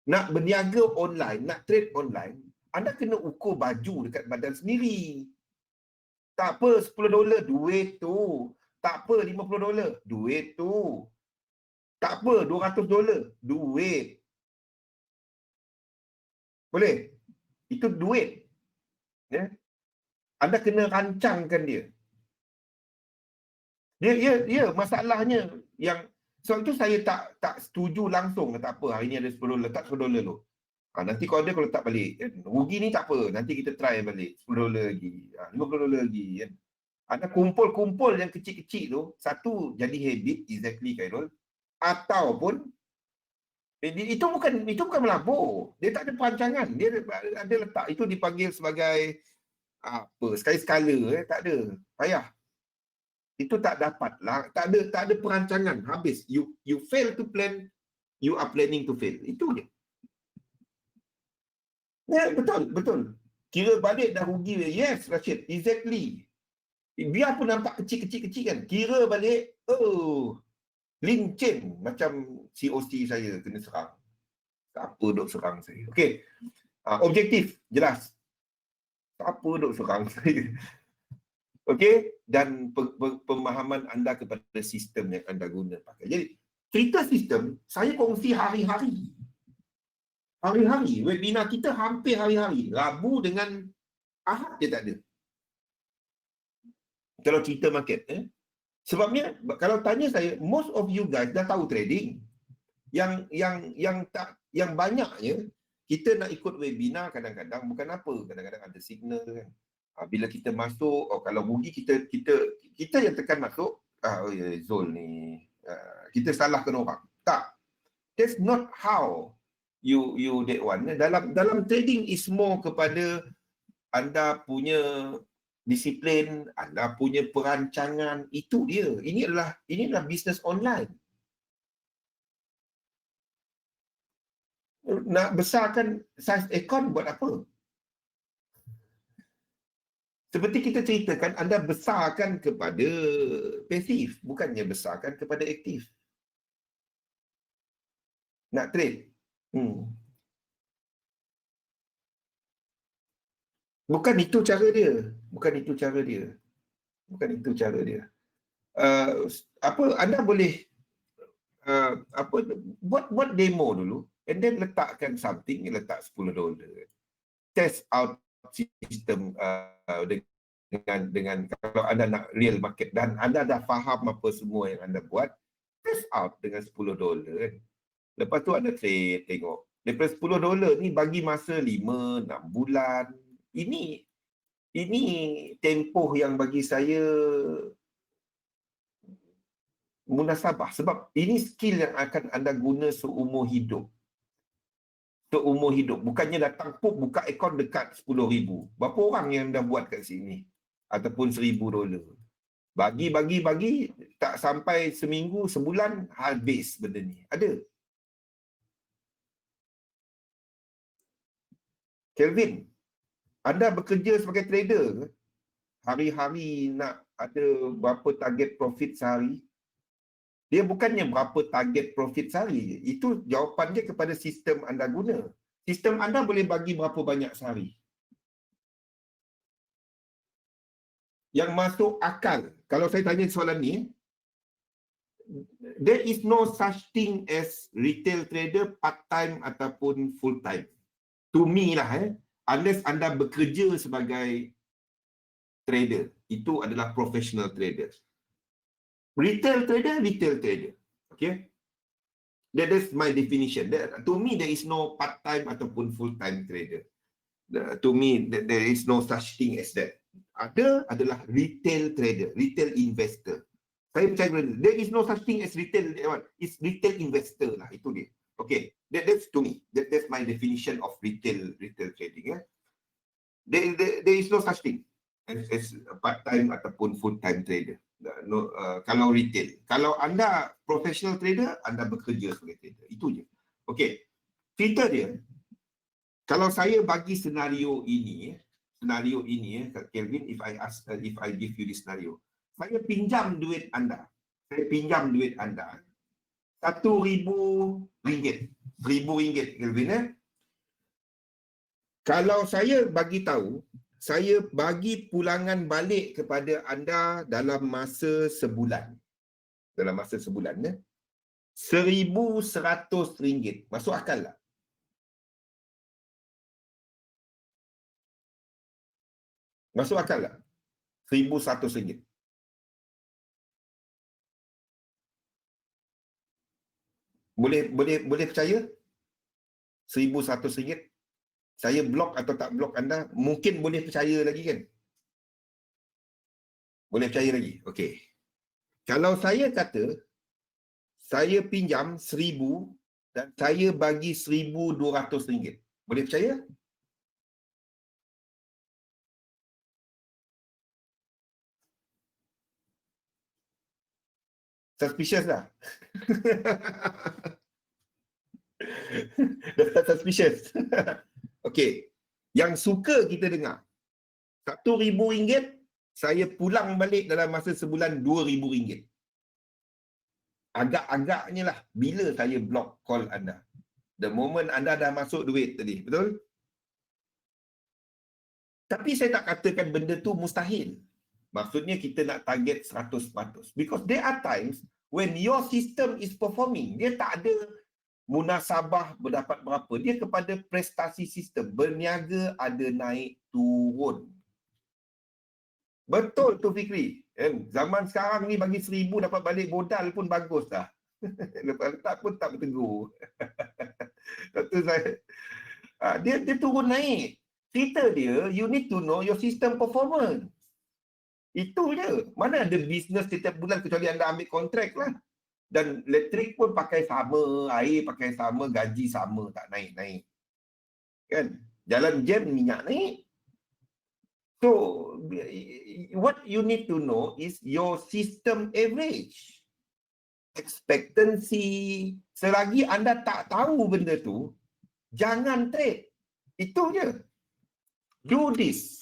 Nak berniaga online, nak trade online, anda kena ukur baju dekat badan sendiri. Tak apa $10, duit tu. Tak apa $50, duit tu. Tak apa $200, duit. Boleh? Itu duit. Ya? Anda kena rancangkan dia. Ya, masalahnya yang sebab itu saya tak setuju langsung. Tak apa, hari ni ada $10, letak $10 dulu. Nanti kalau ada, kalau letak balik. Rugi ni tak apa, nanti kita try balik. $10 lagi, $50 lagi. Kan? Anda kumpul-kumpul yang kecil-kecil tu, satu jadi habit, exactly Khairul. Ataupun itu bukan melabur. Dia tak ada perancangan. Dia ada letak. Itu dipanggil sebagai apa? Skala-skala. Tak ada. Payah. Itu tak dapat lah. Tak ada perancangan. Habis. You fail to plan, you are planning to fail. Itu je. Ya, betul. Kira balik dah rugi. Yes, Rashid. Exactly. Biarpun nampak kecil-kecil kan. Kira balik, lincin. Macam COC saya kena serang. Siapa duk serang saya? Okey. Objektif, jelas. Siapa duk serang saya? Okey. Dan pemahaman anda kepada sistem yang anda guna pakai. Jadi, cerita sistem, saya kongsi hari-hari. Hari-hari. Webinar kita hampir hari-hari. Rabu dengan Ahad dia tak ada. Kalau cerita market. Sebabnya, kalau tanya saya, most of you guys dah tahu trading. Yang banyaknya, kita nak ikut webinar kadang-kadang bukan apa. Kadang-kadang ada signal kan. Bila kita masuk, kalau rugi kita yang tekan masuk, Zul ni, kita salahkan orang. Tak. That's not how you that one. Dalam trading is more kepada anda punya disiplin, anda punya perancangan, itu dia. Ini adalah bisnes online. Nak besarkan size account buat apa? Seperti kita ceritakan, anda besarkan kepada pasif, bukannya besarkan kepada aktif. Nak trade. Bukan itu cara dia. Bukan itu cara dia. Bukan itu cara dia. Anda boleh buat demo dulu and then letakkan something, letak $10. Test out sistem dengan kalau anda nak real market dan anda dah faham apa semua yang anda buat, test out dengan $10 kan. Lepas tu anda trade, tengok. Daripada $10 ni bagi masa 5-6 bulan. Ini tempoh yang bagi saya munasabah. Sebab ini skill yang akan anda guna seumur hidup. Seumur hidup. Bukannya datang buka akaun dekat 10,000. Berapa orang yang dah buat kat sini? Ataupun $1,000. Bagi. Tak sampai seminggu, sebulan, habis benda ni. Ada. Kelvin, anda bekerja sebagai trader ke? Hari-hari nak ada berapa target profit sehari? Dia bukannya berapa target profit sehari. Itu jawapan dia kepada sistem anda guna. Sistem anda boleh bagi berapa banyak sehari. Yang masuk akal. Kalau saya tanya soalan ni, there is no such thing as retail trader part-time ataupun full-time. To me lah, unless anda bekerja sebagai trader. Itu adalah professional trader. Retail trader. Okay? That is my definition. To me, there is no part-time ataupun full-time trader. To me, there is no such thing as that. Ada adalah retail trader, retail investor. Saya percaya there is no such thing as retail. It's retail investor lah. Itu dia. Okay. That's to me. That's my definition of retail trading. There is no such thing as part-time ataupun full-time trader. No, kalau retail. Kalau anda professional trader, anda bekerja sebagai trader. Itu je. Okey. Filter dia. Kalau saya bagi senario ini, Kelvin, if I give you this scenario. Saya pinjam duit anda. RM1,000. RM1,000, Kelvin. Kalau saya bagi tahu, saya bagi pulangan balik kepada anda dalam masa sebulan. RM1,100. Masuk akal tak? Masuk akal tak? RM1,100. Boleh percaya? RM1,100. Saya blok atau tak blok anda, mungkin boleh percaya lagi kan? Boleh percaya lagi? Okey. Kalau saya kata, saya pinjam RM1,000 dan saya bagi RM1,200. Boleh percaya? Suspicious dah. Dah start suspicious. Okey. Yang suka kita dengar. RM1,000, saya pulang balik dalam masa sebulan RM2,000. Agak-agaknya lah bila saya block call anda. The moment anda dah masuk duit tadi. Betul? Tapi saya tak katakan benda tu mustahil. Maksudnya kita nak target 100%. Because there are times when your system is performing. Dia tak ada munasabah berdapat berapa. Dia kepada prestasi sistem. Berniaga ada naik turun. Betul tu Fikri. Zaman sekarang ni bagi RM1,000 dapat balik modal pun bagus dah. Lepas pun tak bertegur. Dia turun naik. Cerita dia, you need to know your system performance. Itu je. Mana ada bisnes setiap bulan kecuali anda ambil kontrak lah. Dan elektrik pun pakai sama, air pakai sama, gaji sama, tak naik-naik. Kan? Jalan jam minyak naik. So, what you need to know is your system average. Expectancy. Selagi anda tak tahu benda tu, jangan trade. Itu je. Do this.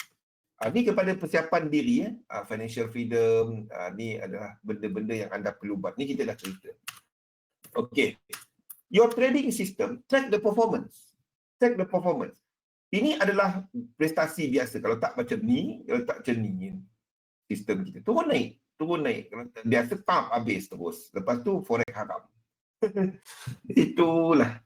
Ni kepada persiapan diri financial freedom, ni adalah benda-benda yang anda perlu buat. Ni kita dah cerita. Okay. Your trading system, track the performance. Track the performance. Ini adalah prestasi biasa. Kalau tak macam ni, kalau tak macam ni, sistem kita turun naik. Kalau biasa pump habis terus. Lepas tu forex haram. Itulah.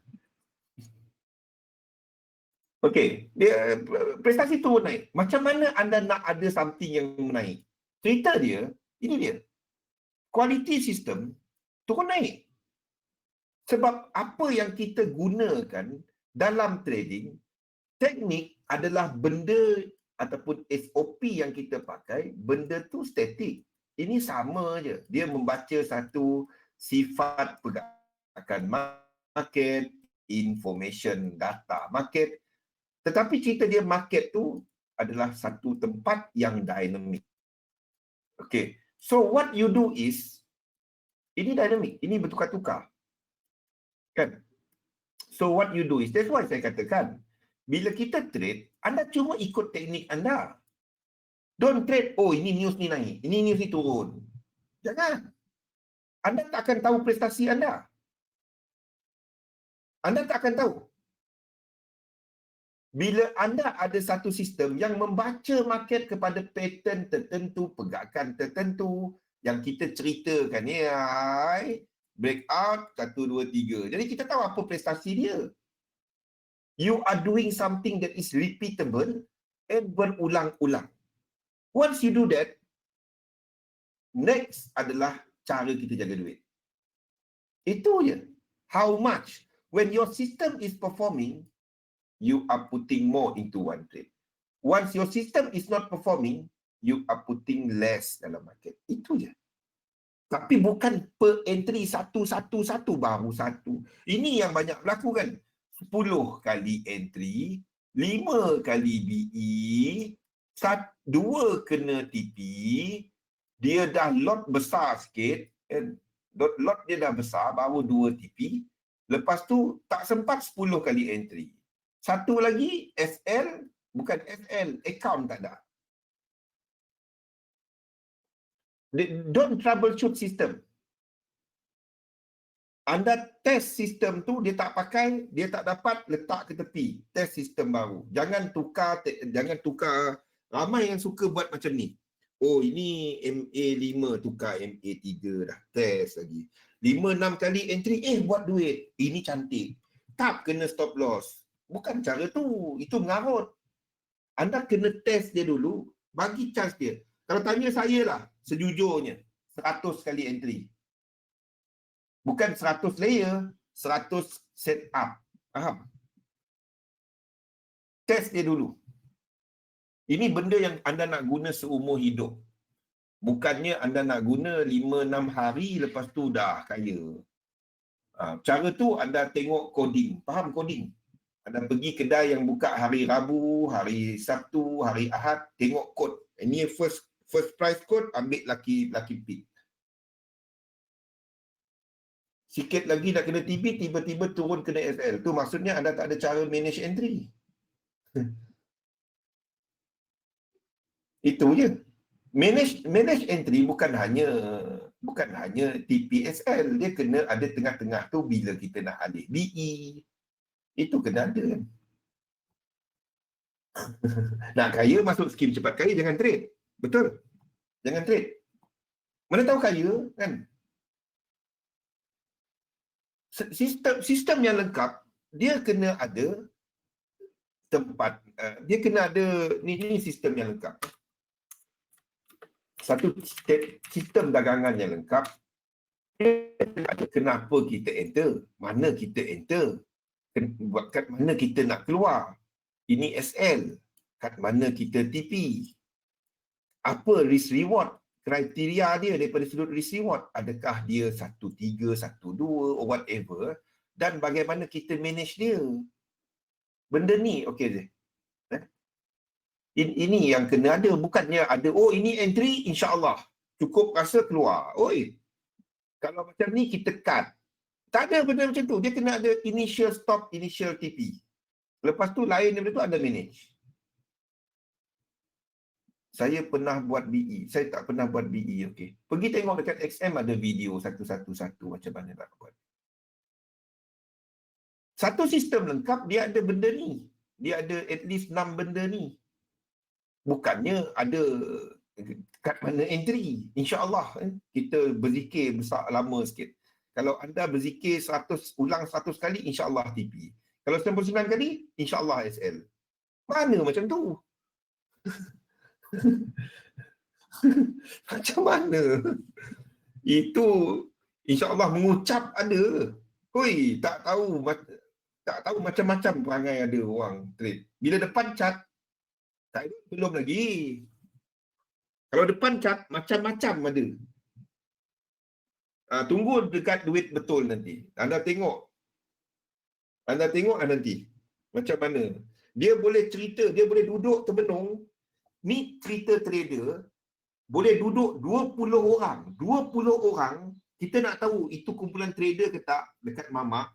Okey, dia prestasi turun naik. Macam mana anda nak ada something yang menaik? Cerita dia, ini dia. Quality system turun naik. Sebab apa yang kita gunakan dalam trading, teknik adalah benda ataupun SOP yang kita pakai, benda tu statik. Ini sama je. Dia membaca satu sifat pergerakan market, information data market. Tetapi cerita dia market tu adalah satu tempat yang dynamic. Okay. So what you do is, ini dynamic, ini bertukar-tukar. Kan? So what you do is, that's why saya katakan, bila kita trade, anda cuma ikut teknik anda. Don't trade, oh ini news ni naik, ini news ni turun. Jangan. Anda tak akan tahu prestasi anda. Anda tak akan tahu. Bila anda ada satu sistem yang membaca market kepada pattern tertentu, pergerakan tertentu, yang kita ceritakan ni, breakout 1, 2, 3. Jadi kita tahu apa prestasi dia. You are doing something that is repeatable and berulang-ulang. Once you do that, next adalah cara kita jaga duit. Itu je. How much? When your system is performing, you are putting more into one trade. Once your system is not performing, you are putting less dalam market. Itu je. Tapi bukan per entry satu baru satu. Ini yang banyak berlaku kan. 10 kali entry, 5 kali BE, 2 kena TP, dia dah lot besar sikit, lot dia dah besar, baru 2 TP. Lepas tu tak sempat 10 kali entry. Satu lagi SL, bukan SL, account tak ada. Don't troubleshoot system. Anda test sistem tu, dia tak pakai, dia tak dapat, letak ke tepi. Test sistem baru. Jangan tukar. Ramai yang suka buat macam ni. Oh, ini MA5, tukar MA3 dah. Test lagi. 5-6 kali entry, buat duit. Ini cantik. Tak kena stop loss. Bukan cara tu. Itu mengarut. Anda kena test dia dulu, bagi chance dia. Kalau tanya saya lah, sejujurnya, 100 kali entry. Bukan 100 layer, 100 setup. Faham? Test dia dulu. Ini benda yang anda nak guna seumur hidup. Bukannya anda nak guna 5-6 hari lepas tu dah kaya. Cara tu anda tengok coding. Faham coding? Anda pergi kedai yang buka hari Rabu, hari Sabtu, hari Ahad, tengok kod. Ini first price code, ambil laki pick. Sikit lagi nak kena TP, tiba-tiba turun kena SL. Tu maksudnya anda tak ada cara manage entry. Itu je. Manage entry bukan hanya TPSL. Dia kena ada tengah-tengah tu bila kita nak alih BE. Itu kena ada kan. Nak kaya masuk skim cepat kaya, jangan trade. Betul? Jangan trade. Mana tahu kaya kan? Sistem yang lengkap, dia kena ada tempat, dia kena ada, ni sistem yang lengkap. Satu sistem dagangan yang lengkap, kenapa kita enter, mana kita enter, kat mana kita nak keluar, ini SL, kat mana kita TP, apa risk reward, kriteria dia daripada sudut risk reward, adakah dia 1.3, 1.2 or whatever, dan bagaimana kita manage dia. Benda ni okey je. Ini yang kena ada, bukannya ada, oh ini entry insya-Allah cukup rasa keluar. Oi. Kalau macam ni kita cut. Tak ada benda macam tu. Dia kena ada initial stop, initial TP. Lepas tu lain daripada tu anda manage. Saya pernah buat BE. Saya tak pernah buat BE. Okey. Pergi tengok dekat XM ada video satu-satu macam mana nak buat. Satu sistem lengkap dia ada benda ni. Dia ada at least 6 benda ni. Bukannya ada kat mana entry. InsyaAllah kita berzikir besar lama sikit. Kalau anda berzikir 100 ulang 100 kali, insyaAllah TP. Kalau 99 kali, insyaAllah SL. Mana macam tu? Macam mana? Itu insyaAllah mengucap ada. Hoi, tak tahu macam-macam perangai ada orang trade. Bila depan cat, tak ada, belum lagi. Kalau depan cat, macam-macam ada. Tunggu dekat duit betul nanti. Anda tengok nanti. Macam mana. Dia boleh cerita, dia boleh duduk termenung. Ni cerita trader, boleh duduk 20 orang. 20 orang, kita nak tahu itu kumpulan trader ke tak dekat mamak.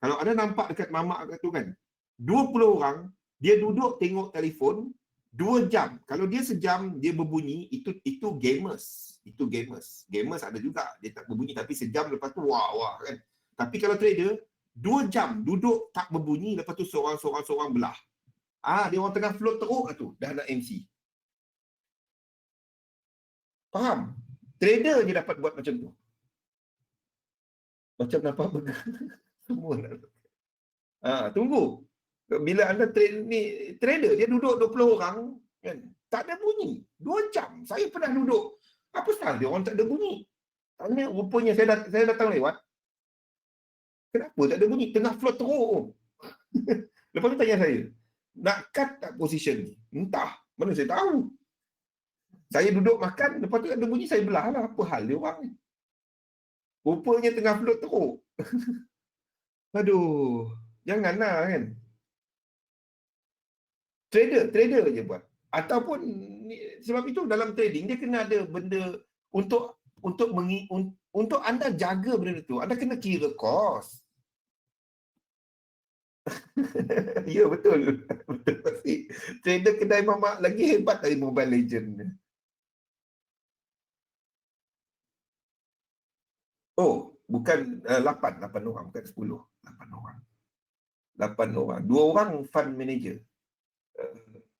Kalau anda nampak dekat mamak tu kan, 20 orang, dia duduk tengok telefon 2 jam. Kalau dia sejam, dia berbunyi, itu gamers. Itu gamers. Gamers ada juga. Dia tak berbunyi tapi sejam lepas tu wah kan. Tapi kalau trader 2 jam duduk tak berbunyi lepas tu seorang belah. Dia orang tengah float teruk tu dah nak MC. Faham? Trader je dapat buat macam tu. Macam nampak burger. Semua nak. Tunggu. Bila anda trader dia duduk 20 orang kan. Tak ada bunyi. 2 jam. Saya pernah duduk. Apa salah dia orang tak ada bunyi? Tanya rupanya saya datang lewat. Kenapa tak ada bunyi? Tengah float teruk. Lepas tu tanya saya, nak cut tak position ni? Entah. Mana saya tahu. Saya duduk makan, lepas tu ada bunyi, saya belah lah. Apa hal dia orang ni? Rupanya tengah float teruk. Aduh. Janganlah kan. Trader je buat. Ataupun, sebab itu dalam trading, dia kena ada benda untuk anda jaga benda tu. Anda kena kira kos. Ya, betul. Betul pasti. Trader kedai mamak lagi hebat dari Mobile Legend. Oh, bukan 8 orang, bukan 10. 8 orang. 8 orang. 2 orang fund manager.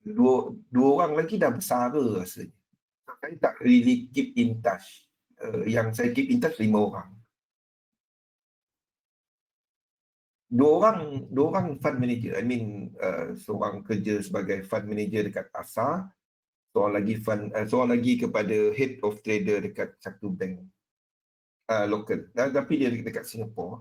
Dua orang lagi dah besar rasanya. Saya tak really keep in touch. Yang saya keep in touch 5 orang. 2 orang fund manager. I mean, seorang kerja sebagai fund manager dekat ASA, seorang lagi kepada head of trader dekat satu bank lokal. Tapi dia dekat Singapura.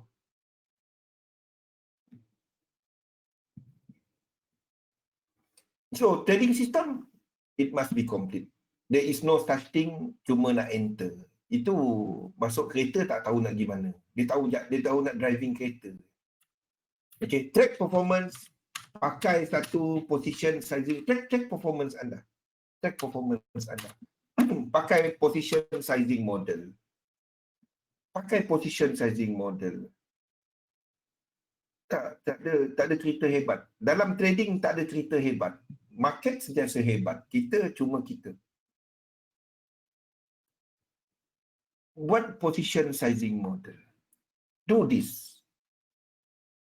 So, trading system, it must be complete. There is no such thing cuma nak enter. Itu masuk kereta tak tahu nak gimana. Dia tahu nak driving kereta. Okay, track performance, pakai satu position sizing, track performance anda. Track performance anda. Pakai position sizing model. Pakai position sizing model. Tak ada cerita hebat. Dalam trading tak ada cerita hebat. Market sentiasa hebat. Kita cuma kita. Buat position sizing model. Do this.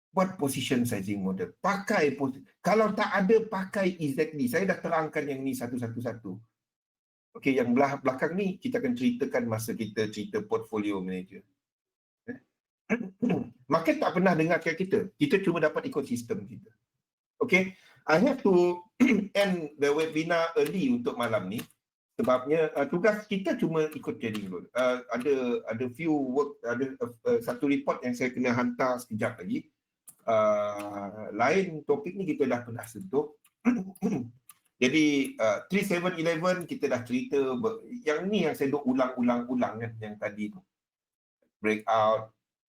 Buat position sizing model. Pakai kalau tak ada, pakai exactly. Saya dah terangkan yang ni satu-satu. Okey, yang belakang ni kita akan ceritakan masa kita cerita portfolio manager. Market tak pernah dengarkan kita. Kita cuma dapat ikut sistem kita. Okay, I have to end the webinar early untuk malam ni. Sebabnya tugas kita cuma ikut trading dulu. Ada few work, ada satu report yang saya kena hantar sekejap lagi. Lain topik ni kita dah pernah sentuh. Jadi 3711 kita dah cerita. Yang ni yang saya duk ulang-ulang kan, yang tadi tu. Breakout.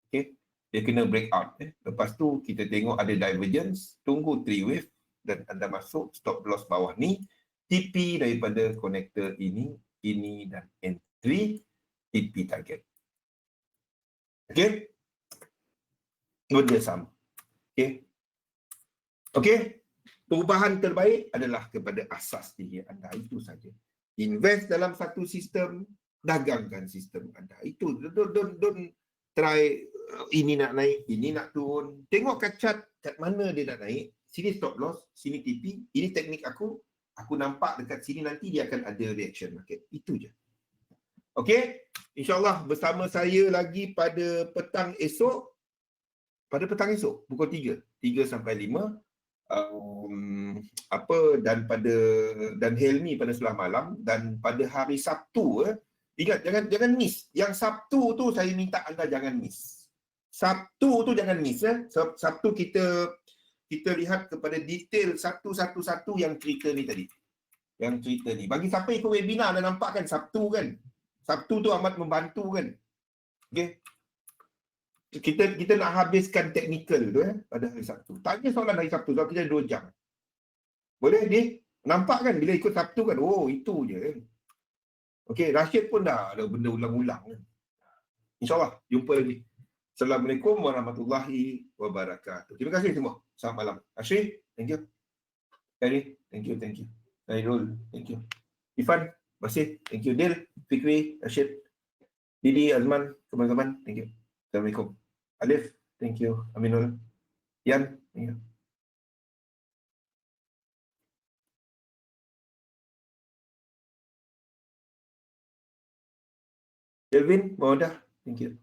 Okay. Dia kena breakout. Lepas tu kita tengok ada divergence. Tunggu 3 wave. Dan anda masuk stop loss bawah ni. TP daripada connector ini dan entry. TP target. Okay. Benda sama. Okay. Okay. Perubahan terbaik adalah kepada asas diri anda. Itu saja. Invest dalam satu sistem, dagangkan sistem anda. Itu don't try ini nak naik, ini nak turun. Tengok kat mana dia nak naik. Sini stop loss, sini TP. Ini teknik aku. Aku nampak dekat sini nanti dia akan ada reaction market. Itu je. Okey, insyaAllah bersama saya lagi pada petang esok. Pada petang esok, pukul 3. 3 sampai 5. Dan Helmi pada sebelah malam. Dan pada hari Sabtu, ingat jangan miss. Yang Sabtu tu saya minta anda jangan miss. Sabtu tu jangan miss. Sabtu kita lihat kepada detail satu-satu yang cerita ni tadi. Yang cerita ni. Bagi siapa ikut webinar dah nampak kan Sabtu kan. Sabtu tu amat membantu kan. Okay. Kita nak habiskan teknikal tu pada hari Sabtu. Tanya soalan hari Sabtu. Sebab kita 2 jam. Boleh ni? Nampak kan bila ikut Sabtu kan? Oh, itu je. Okey, Rashid pun dah ada benda ulang-ulang. InsyaAllah, jumpa lagi. Assalamualaikum warahmatullahi wabarakatuh. Terima kasih semua. Selamat malam. Ashri, thank you. Harry, thank you. Nairul, thank you. Ifan, Basir, thank you. Dil, Fikri, Rashid, Didi, Azman, teman-teman, thank you. Assalamualaikum. Alif, thank you. Aminul, Yan, thank you. Kelvin, Maudah, thank you.